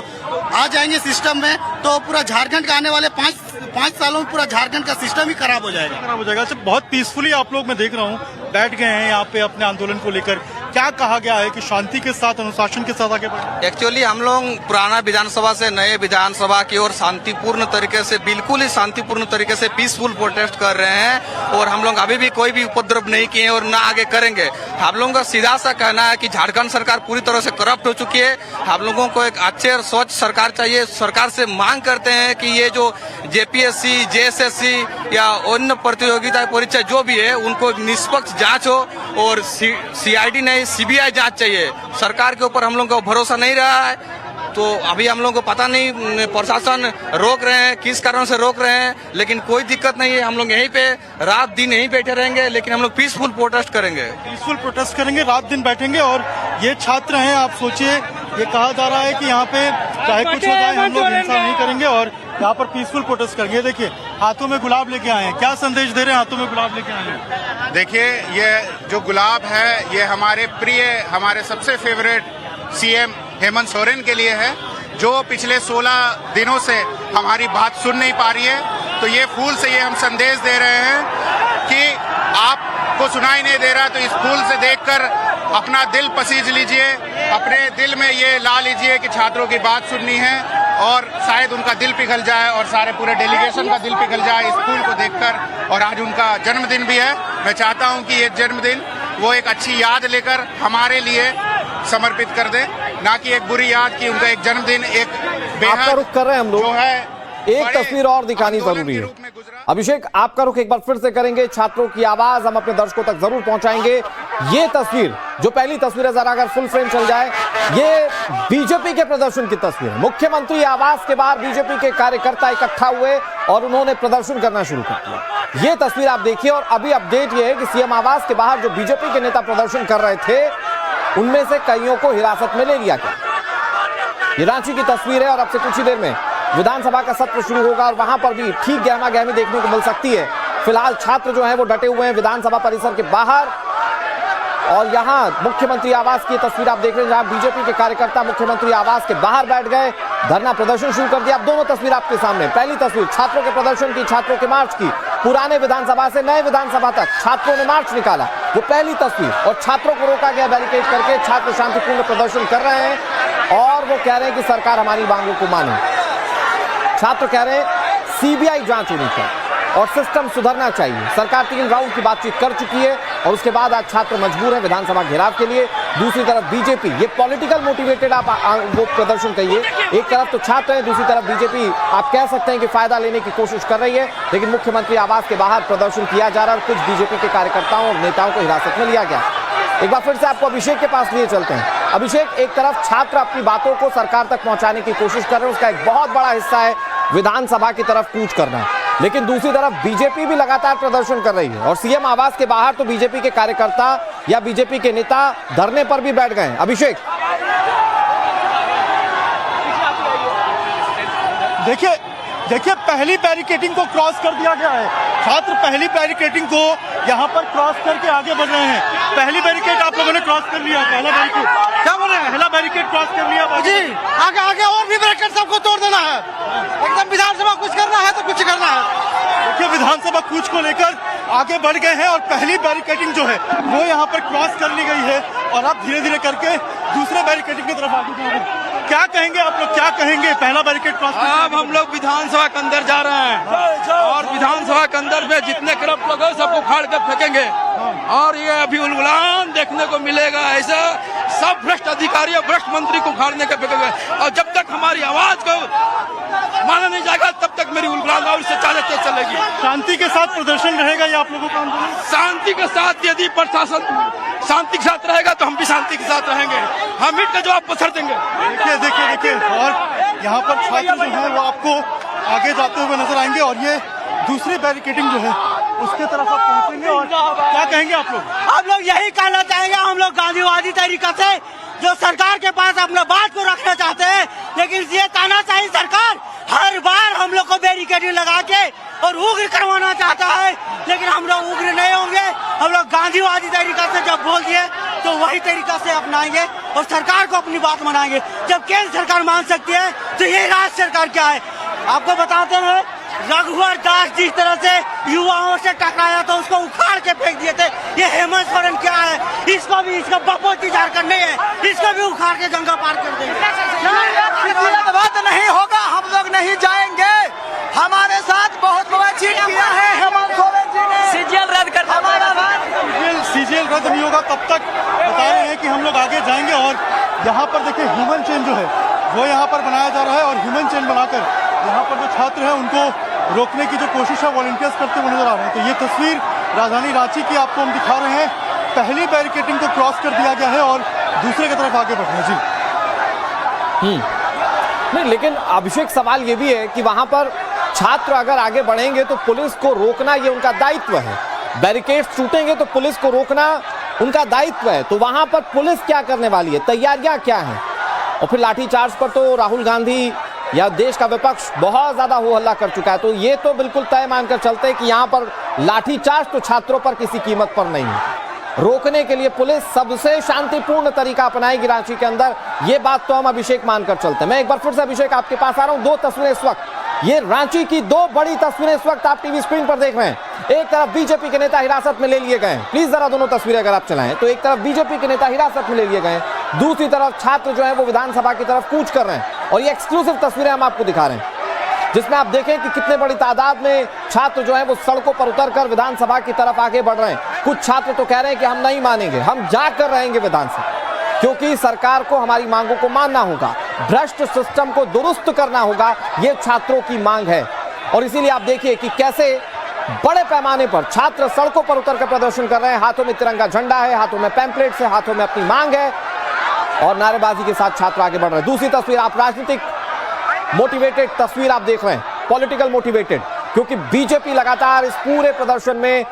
आ जाएंगे सिस्टम में, तो पूरा झारखंड का आने वाले पाँच सालों में पूरा झारखंड का सिस्टम ही खराब हो जाएगा। अच्छा, बहुत पीसफुली आप लोग मैं देख रहा हूँ बैठ गए हैं यहाँ पे अपने आंदोलन को लेकर। क्या कहा गया है कि शांति के साथ, अनुशासन के साथ आगे बढ़े? एक्चुअली हम लोग पुराना विधानसभा से नए विधानसभा की ओर शांतिपूर्ण तरीके से, बिल्कुल ही शांतिपूर्ण तरीके से पीसफुल प्रोटेस्ट कर रहे हैं। और हम लोग अभी भी कोई भी उपद्रव नहीं किए और ना आगे करेंगे। हम लोगों का सीधा सा कहना है कि झारखंड सरकार पूरी तरह से करप्ट हो चुकी है। हम लोगों को एक अच्छे और स्वच्छ सरकार चाहिए। सरकार से मांग करते हैं कि ये जो जेपीएससी, जेएसएससी या अन्य प्रतियोगिता परीक्षा जो भी है, उनको निष्पक्ष जांच हो और सीआईडी नहीं सीबीआई जांच चाहिए। सरकार के ऊपर हम लोगों को भरोसा नहीं रहा है, तो अभी हम लोगों को पता नहीं प्रशासन रोक रहे हैं, किस कारण से रोक रहे हैं, लेकिन कोई दिक्कत नहीं है। हम लोग यहीं पे रात दिन यहीं बैठे रहेंगे, लेकिन हम लोग पीसफुल प्रोटेस्ट करेंगे। पीसफुल प्रोटेस्ट करेंगे, रात दिन बैठेंगे। और ये छात्र हैं, आप सोचिए, ये कहा जा रहा है कि यहाँ पे चाहे कुछ हो जाए हम लोग हिंसा नहीं करेंगे और यहाँ पर पीसफुल प्रोटेस्ट करेंगे। देखिए हाथों में गुलाब लेके आए हैं, क्या संदेश दे रहे हैं? हाथों में गुलाब लेके आए हैं। देखिए ये जो गुलाब है ये हमारे प्रिय, हमारे सबसे फेवरेट सीएम हेमंत सोरेन के लिए है, जो पिछले 16 दिनों से हमारी बात सुन नहीं पा रही है। तो ये फूल से ये हम संदेश दे रहे हैं कि आपको सुनाई नहीं दे रहा, तो इस फूल से देखकर अपना दिल पसीज लीजिए, अपने दिल में ये ला लीजिए कि छात्रों की बात सुननी है और शायद उनका दिल पिघल जाए और सारे पूरे डेलीगेशन का दिल पिघल जाए इस फूल को देखकर। और आज उनका जन्मदिन भी है। मैं चाहता हूं कि ये जन्मदिन वो एक अच्छी याद लेकर हमारे लिए समर्पित कर दे, ना कि एक बुरी याद की उनका एक जन्मदिन एक आपका रुख कर रहे हैं हम लोग। जो है एक तस्वीर और दिखानी जरूरी है। अभिषेक, आपका रुख एक बार फिर से करेंगे। छात्रों की आवाज हम अपने दर्शकों तक जरूर पहुंचाएंगे। ये तस्वीर, जो पहली तस्वीर है, जरा अगर फुल फ्रेम चल जाए, ये बीजेपी के प्रदर्शन की तस्वीर है। मुख्यमंत्री आवास के बाहर बीजेपी के कार्यकर्ता इकट्ठा हुए और उन्होंने प्रदर्शन करना शुरू कर दिया। ये तस्वीर आप देखिए। और अभी अपडेट ये है कि सीएम आवास के बाहर जो बीजेपी के नेता प्रदर्शन कर रहे थे, उनमें से कईयों को हिरासत में ले लिया गया। ये रांची की तस्वीर है और अब से कुछ ही देर में विधानसभा का सत्र शुरू होगा और वहां पर भी ठीक गहमा गहमी देखने को मिल सकती है। फिलहाल छात्र जो हैं वो डटे हुए हैं विधानसभा परिसर के बाहर। और यहाँ मुख्यमंत्री आवास की तस्वीर आप देख रहे हैं, जहां बीजेपी के कार्यकर्ता मुख्यमंत्री आवास के बाहर बैठ गए, धरना प्रदर्शन शुरू कर दिया। अब दोनों तस्वीर आपके सामने। पहली तस्वीर छात्रों के प्रदर्शन की, छात्रों के मार्च की, पुराने विधानसभा से नए विधानसभा तक छात्रों ने मार्च निकाला, वो पहली तस्वीर। और छात्रों को रोका गया बैरिकेड करके, छात्र शांतिपूर्ण प्रदर्शन कर रहे हैं और वो कह रहे हैं कि सरकार हमारी मांगों को माने। छात्र कह रहे हैं सीबीआई जांच होनी चाहिए और सिस्टम सुधरना चाहिए। सरकार 3 राउंड की बातचीत कर चुकी है और उसके बाद आज छात्र मजबूर हैं विधानसभा घेराव के लिए। दूसरी तरफ बीजेपी, ये पॉलिटिकल मोटिवेटेड आप वो प्रदर्शन कहिए, एक तरफ तो छात्र हैं, दूसरी तरफ बीजेपी आप कह सकते हैं कि फायदा लेने की कोशिश कर रही है। लेकिन मुख्यमंत्री आवास के बाहर प्रदर्शन किया जा रहा है और कुछ बीजेपी के कार्यकर्ताओं और नेताओं को हिरासत में लिया गया। एक बार फिर से आपको अभिषेक के पास लिए चलते हैं। अभिषेक, एक तरफ छात्र अपनी बातों को सरकार तक पहुंचाने की कोशिश कर रहे हैं, उसका एक बहुत बड़ा हिस्सा है विधानसभा की तरफ कूच करना, लेकिन दूसरी तरफ बीजेपी भी लगातार प्रदर्शन कर रही है और सीएम आवास के बाहर तो बीजेपी के कार्यकर्ता या बीजेपी के नेता धरने पर भी बैठ गए। अभिषेक, देखिए पहली बैरिकेडिंग को क्रॉस कर दिया गया है। छात्र पहली बैरिकेडिंग को यहाँ पर क्रॉस करके आगे बढ़ रहे हैं। पहली बैरिकेड आप लोगों ने क्रॉस कर लिया, पहला बैरिकेड क्या बोल रहे हैं, पहला बैरिकेड क्रॉस कर लिया जी। आगे आगे और भी बैरिकेड सबको तोड़ देना है, एकदम विधानसभा कुछ करना है तो कुछ करना है। देखिए विधानसभा कूच को लेकर आगे बढ़ गए हैं और पहली बैरिकेडिंग जो है वो यहाँ पर क्रॉस कर ली गई है और अब धीरे धीरे करके दूसरे बैरिकेडिंग की तरफ आगे जा रहे हैं। क्या कहेंगे आप लोग, क्या कहेंगे? पहला बैरिकेड क्रॉस, अब हम लोग विधानसभा के अंदर जा रहे हैं और विधानसभा के अंदर में जितने करप्ट लोग हैं सबको उखाड़ कर फेंकेंगे और ये अभी उलगुलान देखने को मिलेगा। ऐसा सब भ्रष्ट अधिकारी और भ्रष्ट मंत्री को उखाड़ने के फेंकेंगे और जब तक हमारी आवाज को माना नहीं जाएगा तब तक मेरी उलगुलान और इससे ज्यादा तेज चलेगी। शांति के साथ प्रदर्शन रहेगा ये आप लोगों का आंदोलन? शांति के साथ, यदि प्रशासन शांति के साथ रहेगा तो हम भी शांति के साथ रहेंगे, हम ईंट का जवाब पत्थर देंगे। देखिए और यहाँ पर छात्र जो है वो आपको आगे जाते हुए नजर आएंगे और ये दूसरी बैरिकेडिंग जो है उसके तरफ आप पहुंचेंगे और क्या कहेंगे आप लोग? हम लोग यही कहना चाहेंगे, हम लोग गांधीवादी तरीका से जो सरकार के पास अपने बात को रखना चाहते हैं, लेकिन ये तानाशाही सरकार हर बार हम लोग को बैरिकेडिंग लगा के और उग्र करवाना चाहता है, लेकिन हम लोग उग्र नहीं होंगे। हम लोग गांधीवादी तरीका से जब बोल दिए तो वही तरीका से अपनाएंगे और सरकार को अपनी बात मनाएंगे। जब केंद्र सरकार मान सकती है तो ये राज्य सरकार क्या है? आपको बताते हैं, रघुवर दास जिस तरह से युवाओं से टकराया तो उसको उखाड़ के फेंक दिए थे, ये हेमंत सोरेन क्या है? इसको भी, इसका बपोती झारखंड नहीं है, इसको भी उखाड़ के गंगा पार कर देंगे। बात नहीं होगा, हम लोग नहीं जाएंगे। हमारे साथ बहुत बड़ा चीट किया है हेमंत सोरेन जी ने। सीजीएल रद्द कर, हमारा बात सीजीएल रद्द नहीं होगा तब तक बता रहे हैं कि हम लोग आगे जाएंगे। और यहाँ पर देखिए ह्यूमन चेन जो है वो यहाँ पर बनाया जा रहा है और ह्यूमन चेन बनाकर यहाँ पर जो छात्र हैं उनको रोकने की जो कोशिश है वॉलंटियर्स करते हुए नजर आ रहे हैं। तो ये तस्वीर राजधानी रांची की आपको हम दिखा रहे हैं। पहली बैरिकेडिंग को क्रॉस कर दिया गया है और दूसरे की तरफ आगे बढ़ रहे हैं जी। नहीं, लेकिन अभिषेक सवाल ये भी है कि वहां पर छात्र अगर आगे बढ़ेंगे तो पुलिस को रोकना ये उनका दायित्व है। बैरिकेड टूटेंगे तो पुलिस को रोकना उनका दायित्व है। तो वहां पर पुलिस क्या करने वाली है, तैयारियां क्या हैं? और फिर लाठीचार्ज पर तो राहुल गांधी या देश का विपक्ष बहुत ज्यादा हो हल्ला कर चुका है। तो ये तो बिल्कुल तय मानकर चलते हैं कि यहाँ पर लाठीचार्ज तो छात्रों पर किसी कीमत पर नहीं है। रोकने के लिए पुलिस सबसे शांतिपूर्ण तरीका अपनाएगी रांची के अंदर, ये बात तो हम अभिषेक मानकर चलते हैं। मैं एक बार फिर से अभिषेक आपके पास आ रहा हूं। दो तस्वीरें इस वक्त, ये रांची की दो बड़ी तस्वीरें इस वक्त आप टीवी स्क्रीन पर देख रहे हैं। एक तरफ बीजेपी के नेता हिरासत में ले लिए गए हैं, प्लीज जरा दोनों तस्वीरें अगर आप चलाएं तो एक तरफ बीजेपी के नेता हिरासत में ले लिए गए हैं, दूसरी तरफ छात्र जो है वो विधानसभा की तरफ कूच कर रहे हैं। और ये एक्सक्लूसिव तस्वीरें हम आपको दिखा रहे हैं जिसमें आप देखें कि कितने बड़ी तादाद में छात्र जो है वो सड़कों पर उतरकर विधानसभा की तरफ आगे बढ़ रहे हैं। कुछ छात्र तो कह रहे हैं कि हम नहीं मानेंगे, हम जाकर रहेंगे विधानसभा, क्योंकि सरकार को हमारी मांगों को मानना होगा, भ्रष्ट सिस्टम को दुरुस्त करना होगा, ये छात्रों की मांग है। और इसीलिए आप देखिए कि कैसे बड़े पैमाने पर छात्र सड़कों पर उतरकर प्रदर्शन कर रहे हैं। हाथों में तिरंगा झंडा है, हाथों में पैम्पलेट्स है, हाथों में अपनी मांग है और नारेबाजी के साथ छात्र आगे बढ़ रहे हैं। दूसरी तस्वीर आप राजनीतिक मोटिवेटेड तस्वीर आप देख रहे हैं, पॉलिटिकल मोटिवेटेड, क्योंकि बीजेपी लगातार इस पूरे प्रदर्शन में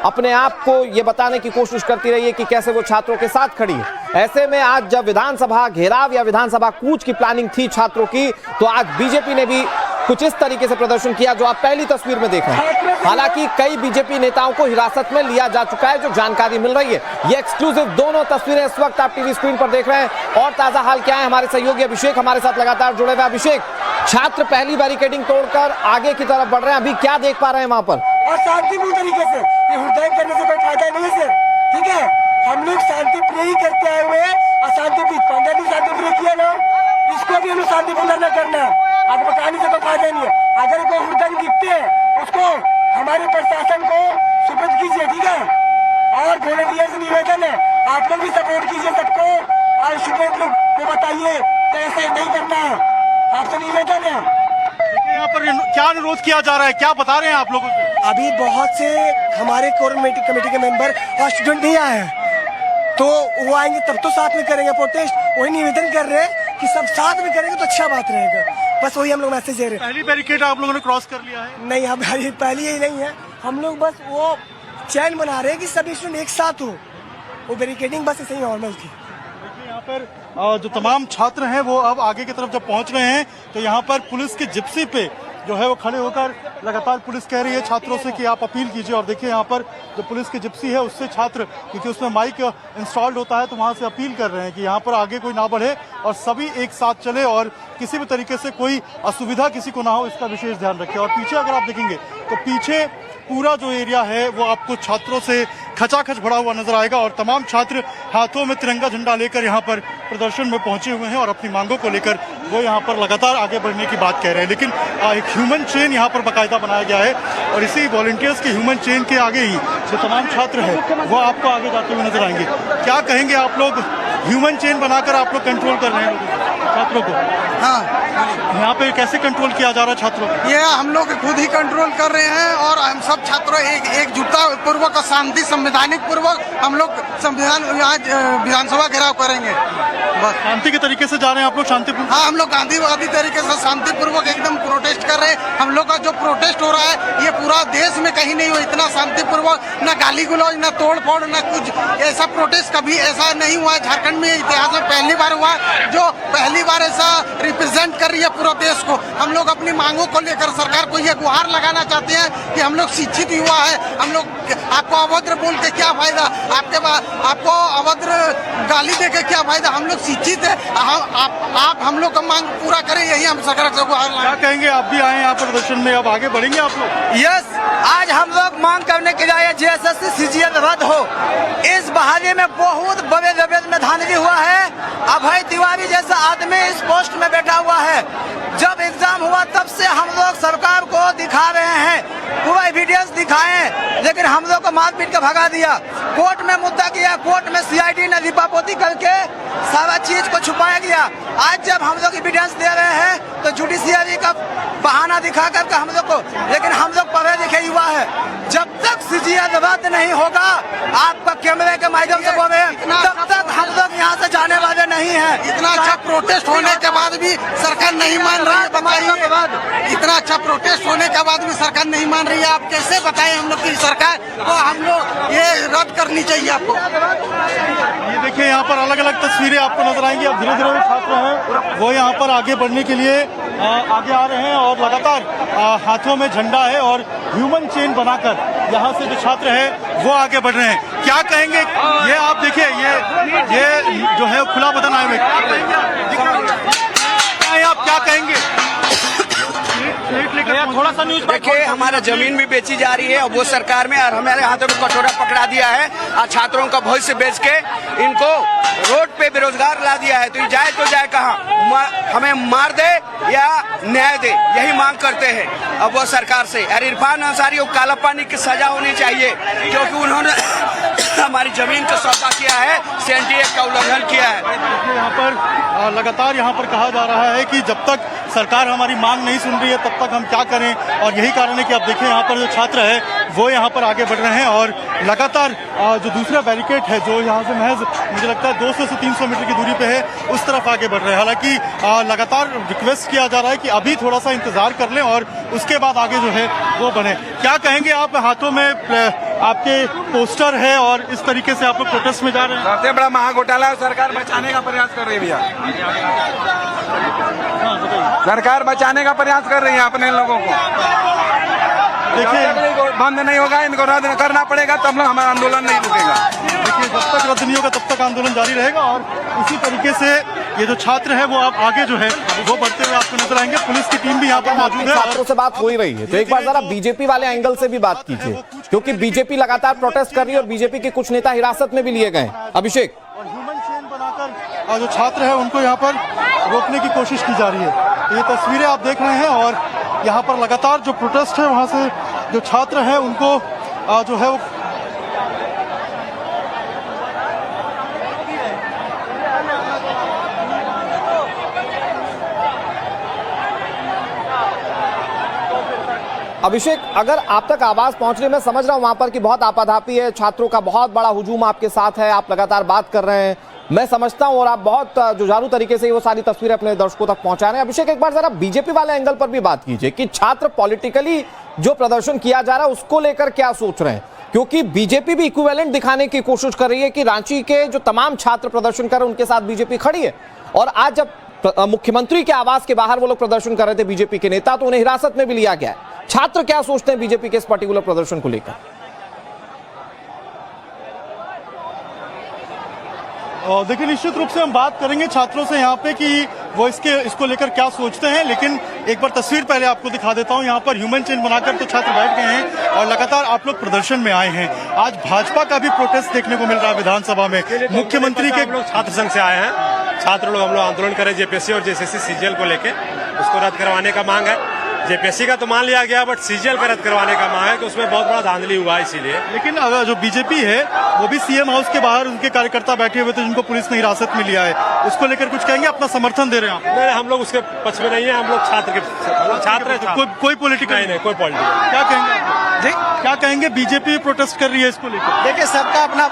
अपने आप को ये बताने की कोशिश करती रही है कि कैसे वो छात्रों के साथ खड़ी है। ऐसे में आज जब विधानसभा घेराव या विधानसभा कूच की प्लानिंग थी छात्रों की, तो आज बीजेपी ने भी कुछ इस तरीके से प्रदर्शन किया जो आप पहली तस्वीर में देख रहे हैं। हालांकि कई बीजेपी नेताओं को हिरासत में लिया जा चुका है, जो जानकारी मिल रही है। ये एक्सक्लूसिव दोनों तस्वीरें इस वक्त आप टीवी स्क्रीन पर देख रहे हैं। और ताजा हाल क्या है, हमारे सहयोगी अभिषेक हमारे साथ लगातार जुड़े हुए। अभिषेक, छात्र पहली बैरिकेडिंग तोड़कर आगे की तरफ बढ़ रहे हैं, अभी क्या देख पा रहे हैं वहां पर? और शांतिपूर्ण तरीके से, ये हुड़दंग करने से कोई फायदा नहीं है सर, ठीक है। हम लोग शांति प्रिय ही करते आए हुए हैं और शांति 15 दिन शांति प्रिय किया ना, इसको भी हमें शांतिपूर्ण न करना है। आगे बताने से कोई फायदा नहीं है। अगर कोई हुड़दंग दिखते हैं उसको हमारे प्रशासन को सुपुर्द कीजिए, ठीक है। और वॉलंटियर से निवेदन है, आप लोग भी सपोर्ट कीजिए सबको और सुपुर्द लोग को बताइए कि ऐसे नहीं करना है, आपसे निवेदन है। यहाँ पर क्या अनुरोध किया जा रहा है, क्या बता रहे हैं आप लोगों को? अभी बहुत से हमारे कोर कमेटी के मेंबर और स्टूडेंट नहीं आए हैं, तो वो आएंगे तब तो साथ में करेंगे प्रोटेस्ट। वही निवेदन कर रहे हैं कि सब साथ में करेंगे तो अच्छा बात रहेगा, बस वही हम लोग मैसेज दे रहे हैं। पहली बैरिकेड आप लोगों ने क्रॉस कर लिया है? नहीं, हम पहली ही नहीं है, हम लोग बस वो चैन बना रहे हैं कि सभी स्टूडेंट एक साथ हो। वो बैरिकेडिंग बस ऐसे ही नॉर्मल थी। यहाँ पर जो तमाम छात्र हैं वो अब आगे की तरफ जब पहुंच रहे हैं तो यहाँ पर पुलिस की जिप्सी पे जो है वो खड़े होकर लगातार पुलिस कह रही है छात्रों से कि आप अपील कीजिए। और देखिए यहाँ पर जो पुलिस की जिप्सी है उससे छात्र, क्योंकि उसमें माइक इंस्टॉल्ड होता है, तो वहाँ से अपील कर रहे हैं कि यहाँ पर आगे कोई ना बढ़े और सभी एक साथ चले और किसी भी तरीके से कोई असुविधा किसी को ना हो, इसका विशेष ध्यान रखें। और पीछे अगर आप देखेंगे तो पीछे पूरा जो एरिया है वो आपको छात्रों से खचाखच भरा हुआ नजर आएगा और तमाम छात्र हाथों में तिरंगा झंडा लेकर यहाँ पर प्रदर्शन में पहुंचे हुए हैं और अपनी मांगों को लेकर वो यहाँ पर लगातार आगे बढ़ने की बात कह रहे हैं। लेकिन एक ह्यूमन चेन यहाँ पर बाकायदा बनाया गया है और इसी वॉलंटियर्स के ह्यूमन चेन के आगे ही जो तमाम छात्र हैं वो आपको आगे जाते हुए नजर आएंगे। क्या कहेंगे आप लोग, ह्यूमन चेन बनाकर आप लोग कंट्रोल कर रहे हैं छात्रों को? हाँ, यहाँ पे कैसे कंट्रोल किया जा रहा है छात्रों को? ये हम लोग खुद ही कंट्रोल कर रहे हैं और हम सब छात्रों एकजुटता पूर्वक और शांति संवैधानिक पूर्वक हम लोग संविधान विधानसभा घेराव करेंगे। बस शांति के तरीके से जा रहे हैं आप लोग, शांतिपूर्ण? हाँ, हम लोग गांधीवादी तरीके से शांतिपूर्वक एकदम प्रोटेस्ट कर रहे हैं। हम लोग का जो प्रोटेस्ट हो रहा है ये पूरा देश में कहीं नहीं हुआ इतना शांतिपूर्वक, न गाली गलौज, न तोड़ फोड़, न कुछ ऐसा प्रोटेस्ट कभी ऐसा नहीं हुआ। झारखंड में इतिहास में पहली बार हुआ, जो पहली बार ऐसा रिप्रेजेंट कर रही है पूरा देश को। हम लोग अपनी मांगों को लेकर सरकार को ये गुहार लगाना चाहते हैं कि हम लोग शिक्षित युवा है, हम लोग आपको अभद्र बोल के क्या फायदा, आपको अभद्र गाली दे के क्या फायदा, हम लोग शिक्षित है, आप हम लोग का मांग पूरा करें, यही हम सरकार से गुहार लगाएं। क्या कहेंगे, आप भी आए यहाँ प्रदर्शन में, अब आगे बढ़ेंगे आप लोग? यस, आज हम लोग मांग करने के लिए जेएसएससी सीजीएल रद्द हो। इस बहाली में बहुत बड़े लेवल में धांधली हुआ है। अभय तिवारी जैसा आदमी इस पोस्ट में बैठा हुआ है। जब एग्जाम हुआ तब से हम लोग सरकार को दिखा रहे हैं, पूरा एविडेंस दिखाएं, लेकिन हम लोग को मार पीट के भगा दिया। कोर्ट में मुद्दा किया, कोर्ट में सीआईडी ने लिपापोती करके सारा चीज को छुपाया गया। आज जब हम लोग एविडेंस दे रहे हैं तो जुडिशियरी का बहाना दिखा करके हम लोग को, लेकिन हम लोग पढ़े लिखे युवा है, जब तक सीजीएल रद्द नहीं होगा, आपका कैमरे के माध्यम से बोल रहे हैं, तब तक हम लोग यहाँ से जाने वाले नहीं है। इतना अच्छा प्रोटेस्ट होने के बाद भी सरकार नहीं मान रही है, बताइए। इतना अच्छा प्रोटेस्ट होने के बाद भी सरकार नहीं मान रही है, आप कैसे बताएं हम लोग की सरकार को हम लोग ये रद्द करनी चाहिए आपको। ये देखिए यहाँ पर अलग अलग तस्वीरें आपको नजर आएंगी। अब धीरे धीरे छात्र हैं वो यहाँ पर आगे बढ़ने के लिए आगे आ रहे हैं और लगातार हाथों में झंडा है और ह्यूमन चेन बनाकर यहाँ से जो छात्र है वो आगे बढ़ रहे हैं। क्या कहेंगे, ये आप देखिए, ये जो है खुला बदन आए हुए, आप क्या कहेंगे? थोड़ा सा न्यूज देखिए, हमारा जमीन भी बेची जा रही है और वो सरकार में, और हमारे हाथों में कटोरा पकड़ा दिया है और छात्रों का भविष्य बेच के इनको रोड पे बेरोजगार ला दिया है। तो जाए तो जाए कहाँ, हमें मार दे या न्याय दे, यही मांग करते हैं अब वो सरकार से। और इरफान अंसारी को काला पानी की सजा होनी चाहिए, क्योंकि उन्होंने हमारी जमीन का सौदा किया है, सेंटी एक्ट का उल्लंघन किया है। यहाँ पर लगातार यहाँ पर कहा जा रहा है कि जब तक सरकार हमारी मांग नहीं सुन रही है तब तक हम क्या करें, और यही कारण है कि आप देखें यहाँ पर जो छात्र है वो यहाँ पर आगे बढ़ रहे हैं और लगातार जो दूसरा बैरिकेड है जो यहाँ से महज मुझे लगता है 200 से 300 मीटर की दूरी पे है, उस तरफ आगे बढ़ रहे हैं। हालांकि लगातार रिक्वेस्ट किया जा रहा है कि अभी थोड़ा सा इंतजार कर लें और उसके बाद आगे जो है वो बढ़े। क्या कहेंगे आप, हाथों में आपके पोस्टर है और इस तरीके से आप लोग प्रोटेस्ट में जा रहे हैं? सबसे बड़ा महा घोटाला सरकार बचाने का प्रयास कर रही है भैया। हाँ बताइए। सरकार बचाने का प्रयास कर रही है अपने लोगों को। देखिए बंद नहीं होगा, इनको रद्द करना पड़ेगा, तब लोग हमारा आंदोलन नहीं रुकेगा। देखिए जब तक रद्द नहीं होगा तब तक आंदोलन जारी रहेगा और इसी तरीके से ये जो छात्र है वो आप आगे जो है वो बढ़ते हुए आपको नजर आएंगे। पुलिस की टीम भी यहाँ पर मौजूद है। छात्रों से बात हो ही रही है तो एक बार जरा बीजेपी वाले एंगल से भी बात कीजिए, क्योंकि बीजेपी लगातार प्रोटेस्ट कर रही है और बीजेपी के कुछ नेता हिरासत में भी लिए गए। अभिषेक, और ह्यूमन चेन बनाकर जो छात्र है उनको यहाँ पर रोकने की कोशिश की जा रही है। तो ये तस्वीरें आप देख रहे हैं और यहाँ पर लगातार जो प्रोटेस्ट है वहां से जो छात्र हैं उनको जो है वो अभिषेक, अगर आप तक आवाज पहुंच रही है, मैं समझ रहा हूं वहां पर कि बहुत आपाधापी है, छात्रों का बहुत बड़ा हुजूम आपके साथ है, आप लगातार बात कर रहे हैं, मैं समझता हूं, और आप बहुत जुझारू तरीके से वो सारी तस्वीरें अपने दर्शकों तक पहुंचा रहे हैं। अभिषेक, एक बार जरा बीजेपी वाले एंगल पर भी बात कीजिए कि छात्र पॉलिटिकली जो प्रदर्शन किया जा रहा है उसको लेकर क्या सोच रहे हैं, क्योंकि बीजेपी भी इक्विवेलेंट दिखाने की कोशिश कर रही है कि रांची के जो तमाम छात्र प्रदर्शन कर रहे हैं उनके साथ बीजेपी खड़ी है। और आज जब मुख्यमंत्री के आवास के बाहर वो लोग प्रदर्शन कर रहे थे बीजेपी के नेता, तो उन्हें हिरासत में भी लिया गया है। छात्र क्या सोचते हैं बीजेपी के इस पर्टिकुलर प्रदर्शन को लेकर? देखिए निश्चित रूप से हम बात करेंगे छात्रों से यहाँ पे कि वो इसको लेकर क्या सोचते हैं, लेकिन एक बार तस्वीर पहले आपको दिखा देता हूँ। यहाँ पर ह्यूमन चेन बनाकर तो छात्र बैठ गए हैं और लगातार आप लोग प्रदर्शन में आए हैं। आज भाजपा का भी प्रोटेस्ट देखने को मिल रहा है विधानसभा में। मुख्यमंत्री के लोग छात्र संघ से आए हैं, छात्र लोग हम लोग आंदोलन करें जेपीएससी और जेएसएससी सीजीएल को लेके, उसको रद्द करवाने का मांग है। जेपीएससी का तो मान लिया गया, बट सीजीएल का रद्द करवाने का मांग है कि उसमें बहुत बड़ा धांधली हुआ है, इसीलिए। लेकिन जो बीजेपी है वो भी सीएम हाउस के बाहर उनके कार्यकर्ता बैठे हुए थे जिनको पुलिस ने हिरासत में लिया है, उसको लेकर कुछ कहेंगे? अपना समर्थन दे रहे हैं? नहीं, हम लोग उसके पक्ष में नहीं है, हम लोग छात्र कोई पॉलिटिकल नहीं, कोई पॉलिटिकल। क्या कहेंगे क्या कहेंगे? बीजेपी प्रोटेस्ट कर रही है इसको लेकर। देखिए, सबका अपना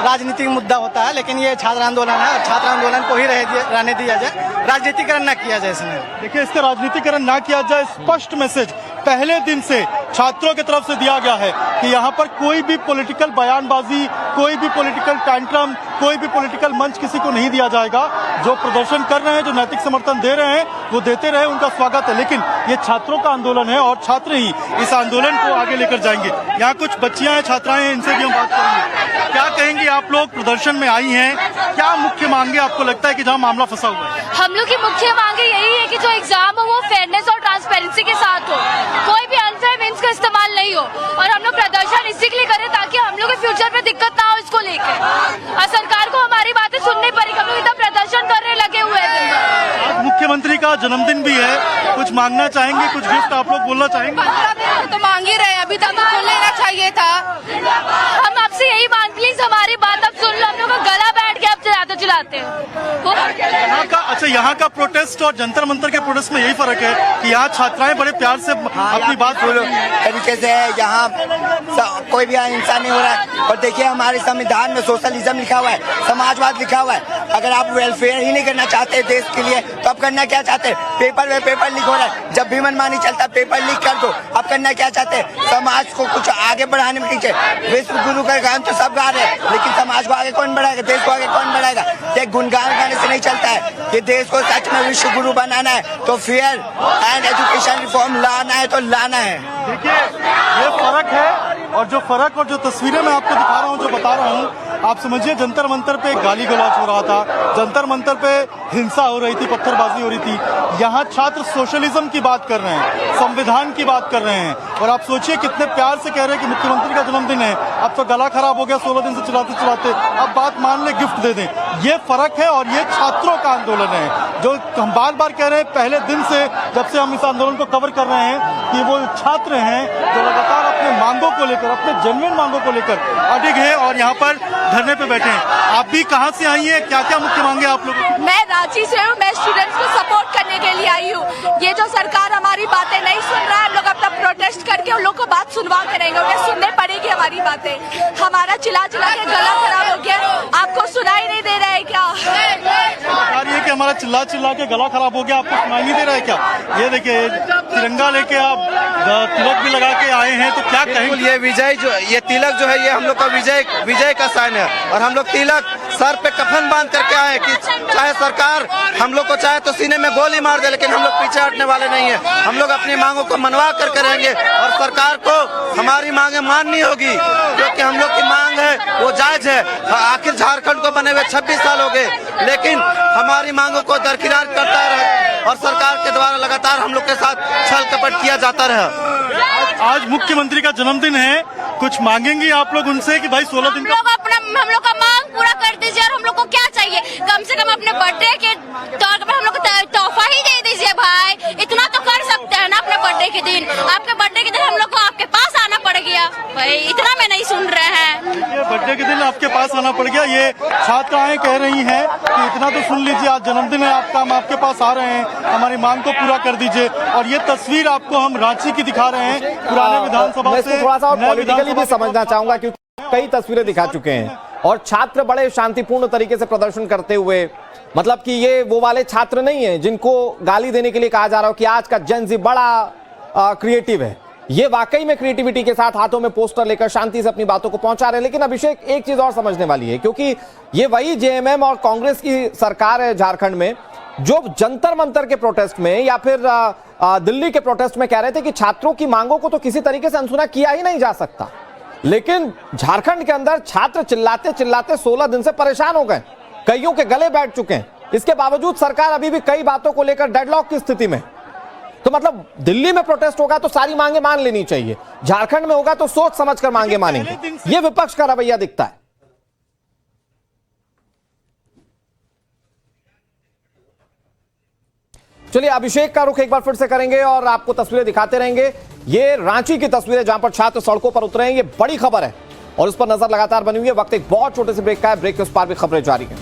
राजनीतिक मुद्दा होता है, लेकिन ये छात्र आंदोलन है और छात्र आंदोलन को ही रहने दिया जाए, राजनीतिकरण न किया जाए इसमें। देखिए, इसका राजनीतिकरण ना किया जाए, स्पष्ट मैसेज पहले दिन से छात्रों की तरफ से दिया गया है कि यहाँ पर कोई भी पॉलिटिकल बयानबाजी, कोई भी पॉलिटिकल टैंट्रम, कोई भी पॉलिटिकल मंच किसी को नहीं दिया जाएगा। जो प्रदर्शन कर रहे हैं, जो नैतिक समर्थन दे रहे हैं, वो देते रहे, उनका स्वागत है, लेकिन ये छात्रों का आंदोलन है और छात्र ही इस आंदोलन को आगे लेकर जाएंगे। यहाँ कुछ बच्चियां हैं, छात्राएं हैं, इनसे भी हम बात करेंगे। क्या कहेंगे? आप लोग प्रदर्शन में आई हैं, क्या मुख्य मांगे आपको लगता है कि जहाँ मामला फंसा हुआ है? हम लोग की मुख्य मांगे यही है कि जो एग्जाम हो वो फेयरनेस और ट्रांसपेरेंसी के साथ हो, कोई भी अनफेयर मीन्स का इस्तेमाल नहीं हो। और हम लोग प्रदर्शन इसी के लिए करें ताकि हम लोग के फ्यूचर में दिक्कत ना हो इसको लेकर, और सरकार को हमारी बातें सुननी पड़ेगी। हम लोग इतना प्रदर्शन करने लगे हुए हैं। आज मुख्यमंत्री का जन्मदिन भी है, कुछ मांगना चाहेंगे? कुछ गिफ्ट आप लोग बोलना चाहेंगे? तो मांग ही रहे, अभी तक तो लेना चाहिए था। हम आपसे यही मांग, प्लीज हमारी बात अब सुन लो। हम लोग का गला बैठ गया अब चलाते यहाँ का प्रोटेस्ट और जंतर मंतर के प्रोटेस्ट में यही फर्क है कि यहाँ छात्राएं बड़े प्यार से अपनी बात तरीके से है, यहाँ कोई भी हिंसा नहीं हो रहा है। और देखिए, हमारे संविधान में सोशलिज्म लिखा हुआ है, समाजवाद लिखा हुआ है। अगर आप वेलफेयर ही नहीं करना चाहते देश के लिए, तो आप करना क्या चाहते हैं? पेपर में पेपर लीक हो रहा है, जब भी मनमानी चलता है पेपर लीक कर दो। आप करना क्या चाहते हैं? समाज को कुछ आगे बढ़ाने में पीछे। विश्व गुरु का गान तो सब गा रहे हैं, लेकिन समाज को आगे कौन बढ़ाएगा? देश को आगे कौन बढ़ाएगा? एक गुणगान गाने से नहीं चलता है। ये देश को सच में विश्व गुरु बनाना है तो फेयर एंड एजुकेशन रिफॉर्म लाना है तो लाना है। देखिए, ये फर्क है, और जो फर्क और जो तस्वीरें मैं आपको दिखा रहा हूँ, जो बता रहा हूँ, आप समझिए जंतर मंतर पे गाली गलौज हो रहा था, जंतर मंतर पे हिंसा हो रही थी, पत्थरबाजी हो रही थी। यहाँ छात्र सोशलिज्म की बात कर रहे हैं, संविधान की बात कर रहे हैं, और आप सोचिए कितने प्यार से कह रहे हैं कि मुख्यमंत्री का जन्मदिन है। अब तो गला खराब हो गया 16 दिन से चलाते चलाते, अब बात मान ले, गिफ्ट दे दें। ये फर्क है और ये छात्रों का आंदोलन है, जो हम बार बार कह रहे हैं पहले दिन से, जब से हम इस आंदोलन को कवर कर रहे हैं, कि वो छात्र हैं जो लगातार अपने मांगों को लेकर, अपने जेन्युइन मांगों को लेकर अडिग है और यहाँ पर धरने पे बैठे हैं। आप भी कहाँ से आई हैं? क्या क्या मुख्य मांगे आप लोगों की? मैं रांची से हूँ, मैं स्टूडेंट्स को सपोर्ट करने के लिए आई हूँ। ये जो सरकार हमारी बातें नहीं सुन रहा है, हम लोग अपना प्रोटेस्ट करके उन लोग को बात सुनवा करेंगे, उन्हें सुनने पड़ेगी हमारी बातें। हमारा चिल्ला चिल्ला के गला खराब हो गया, आपको सुनाई नहीं दे रहा है क्या? बता रही है कि हमारा चिल्ला चिल्ला के गला खराब हो गया, आपको सुनाई नहीं दे रहा है क्या? ये देखिए, तिरंगा लेके आप तिलक भी लगा के आए हैं, तो क्या कहेंगे? ये विजय जो, ये तिलक जो है, ये हम लोग का विजय का साइन है, और हम लोग तिलक सर पे कफन बांध करके आए कि चाहे सरकार हम लोग को चाहे तो सीने में गोली मार दे, लेकिन हम लोग पीछे हटने वाले नहीं है। हम लोग अपनी मांगों को मनवा कर करेंगे और सरकार को हमारी मांगे माननी होगी, क्योंकि हम लोग की मांग है वो जायज है। आखिर झारखंड को बने हुए 26 साल हो गए, लेकिन हमारी मांगों को दरकिनार करता रहा और सरकार के द्वारा लगातार हम लोग के साथ छल कपट किया जाता रहा। आज मुख्यमंत्री का जन्मदिन है, कुछ मांगेंगे आप लोग उनसे कि भाई 16 दिन हम लोग का मांग पूरा कर दीजिए और हम लोग को क्या चाहिए, कम से कम अपने बर्थडे के तौर पर हम लोग को तोहफा ही दे दीजिए भाई। इतना तो कर सकते हैं ना अपने बर्थडे के दिन। आपके बर्थडे के दिन हम लोग को आपके पास आना पड़ गया भाई, इतना में नहीं सुन रहे हैं। ये बर्थडे के दिन आपके पास आना पड़ गया, ये छात्राएं कह रही हैं कि इतना तो सुन लीजिए, आज जन्मदिन है आपका, हम आपके पास आ रहे हैं, हमारी मांग को पूरा कर दीजिए। और ये तस्वीर आपको हम रांची की दिखा रहे हैं, पुराने विधानसभा से। थोड़ा सा पॉलिटिकली भी समझना चाहूंगा, क्योंकि कई तस्वीरें दिखा चुके हैं और छात्र बड़े शांतिपूर्ण तरीके से प्रदर्शन करते हुए, मतलब कि ये वो वाले छात्र नहीं है जिनको गाली देने के लिए कहा जा रहा हो कि आज का जेन ज़ी बड़ा क्रिएटिव है। ये वाकई में क्रिएटिविटी के साथ हाथों में पोस्टर लेकर शांति से अपनी बातों को पहुंचा रहे हैं। लेकिन अभिषेक, एक चीज और समझने वाली है, क्योंकि ये वही जेएमएम और कांग्रेस की सरकार है झारखंड में, जो जंतर मंतर के प्रोटेस्ट में या फिर दिल्ली के प्रोटेस्ट में कह रहे थे कि छात्रों की मांगों को तो किसी तरीके से अनसुना किया ही नहीं जा सकता। लेकिन झारखंड के अंदर छात्र चिल्लाते चिल्लाते 16 दिन से परेशान हो गए, कईयों के गले बैठ चुके हैं। इसके बावजूद सरकार अभी भी कई बातों को लेकर डेडलॉक की स्थिति में। तो मतलब दिल्ली में प्रोटेस्ट होगा तो सारी मांगे मान लेनी चाहिए, झारखंड में होगा तो सोच समझकर मांगे मानेंगे। ये विपक्ष का रवैया दिखता है। चलिए अभिषेक का रुख एक बार फिर से करेंगे और आपको तस्वीरें दिखाते रहेंगे। ये रांची की तस्वीरें जहां पर छात्र सड़कों पर उतरे हैं, ये बड़ी खबर है और इस पर नजर लगातार बनी हुई है। वक्त एक बहुत छोटे से ब्रेक का है, ब्रेक के उस पार भी खबरें जारी हैं।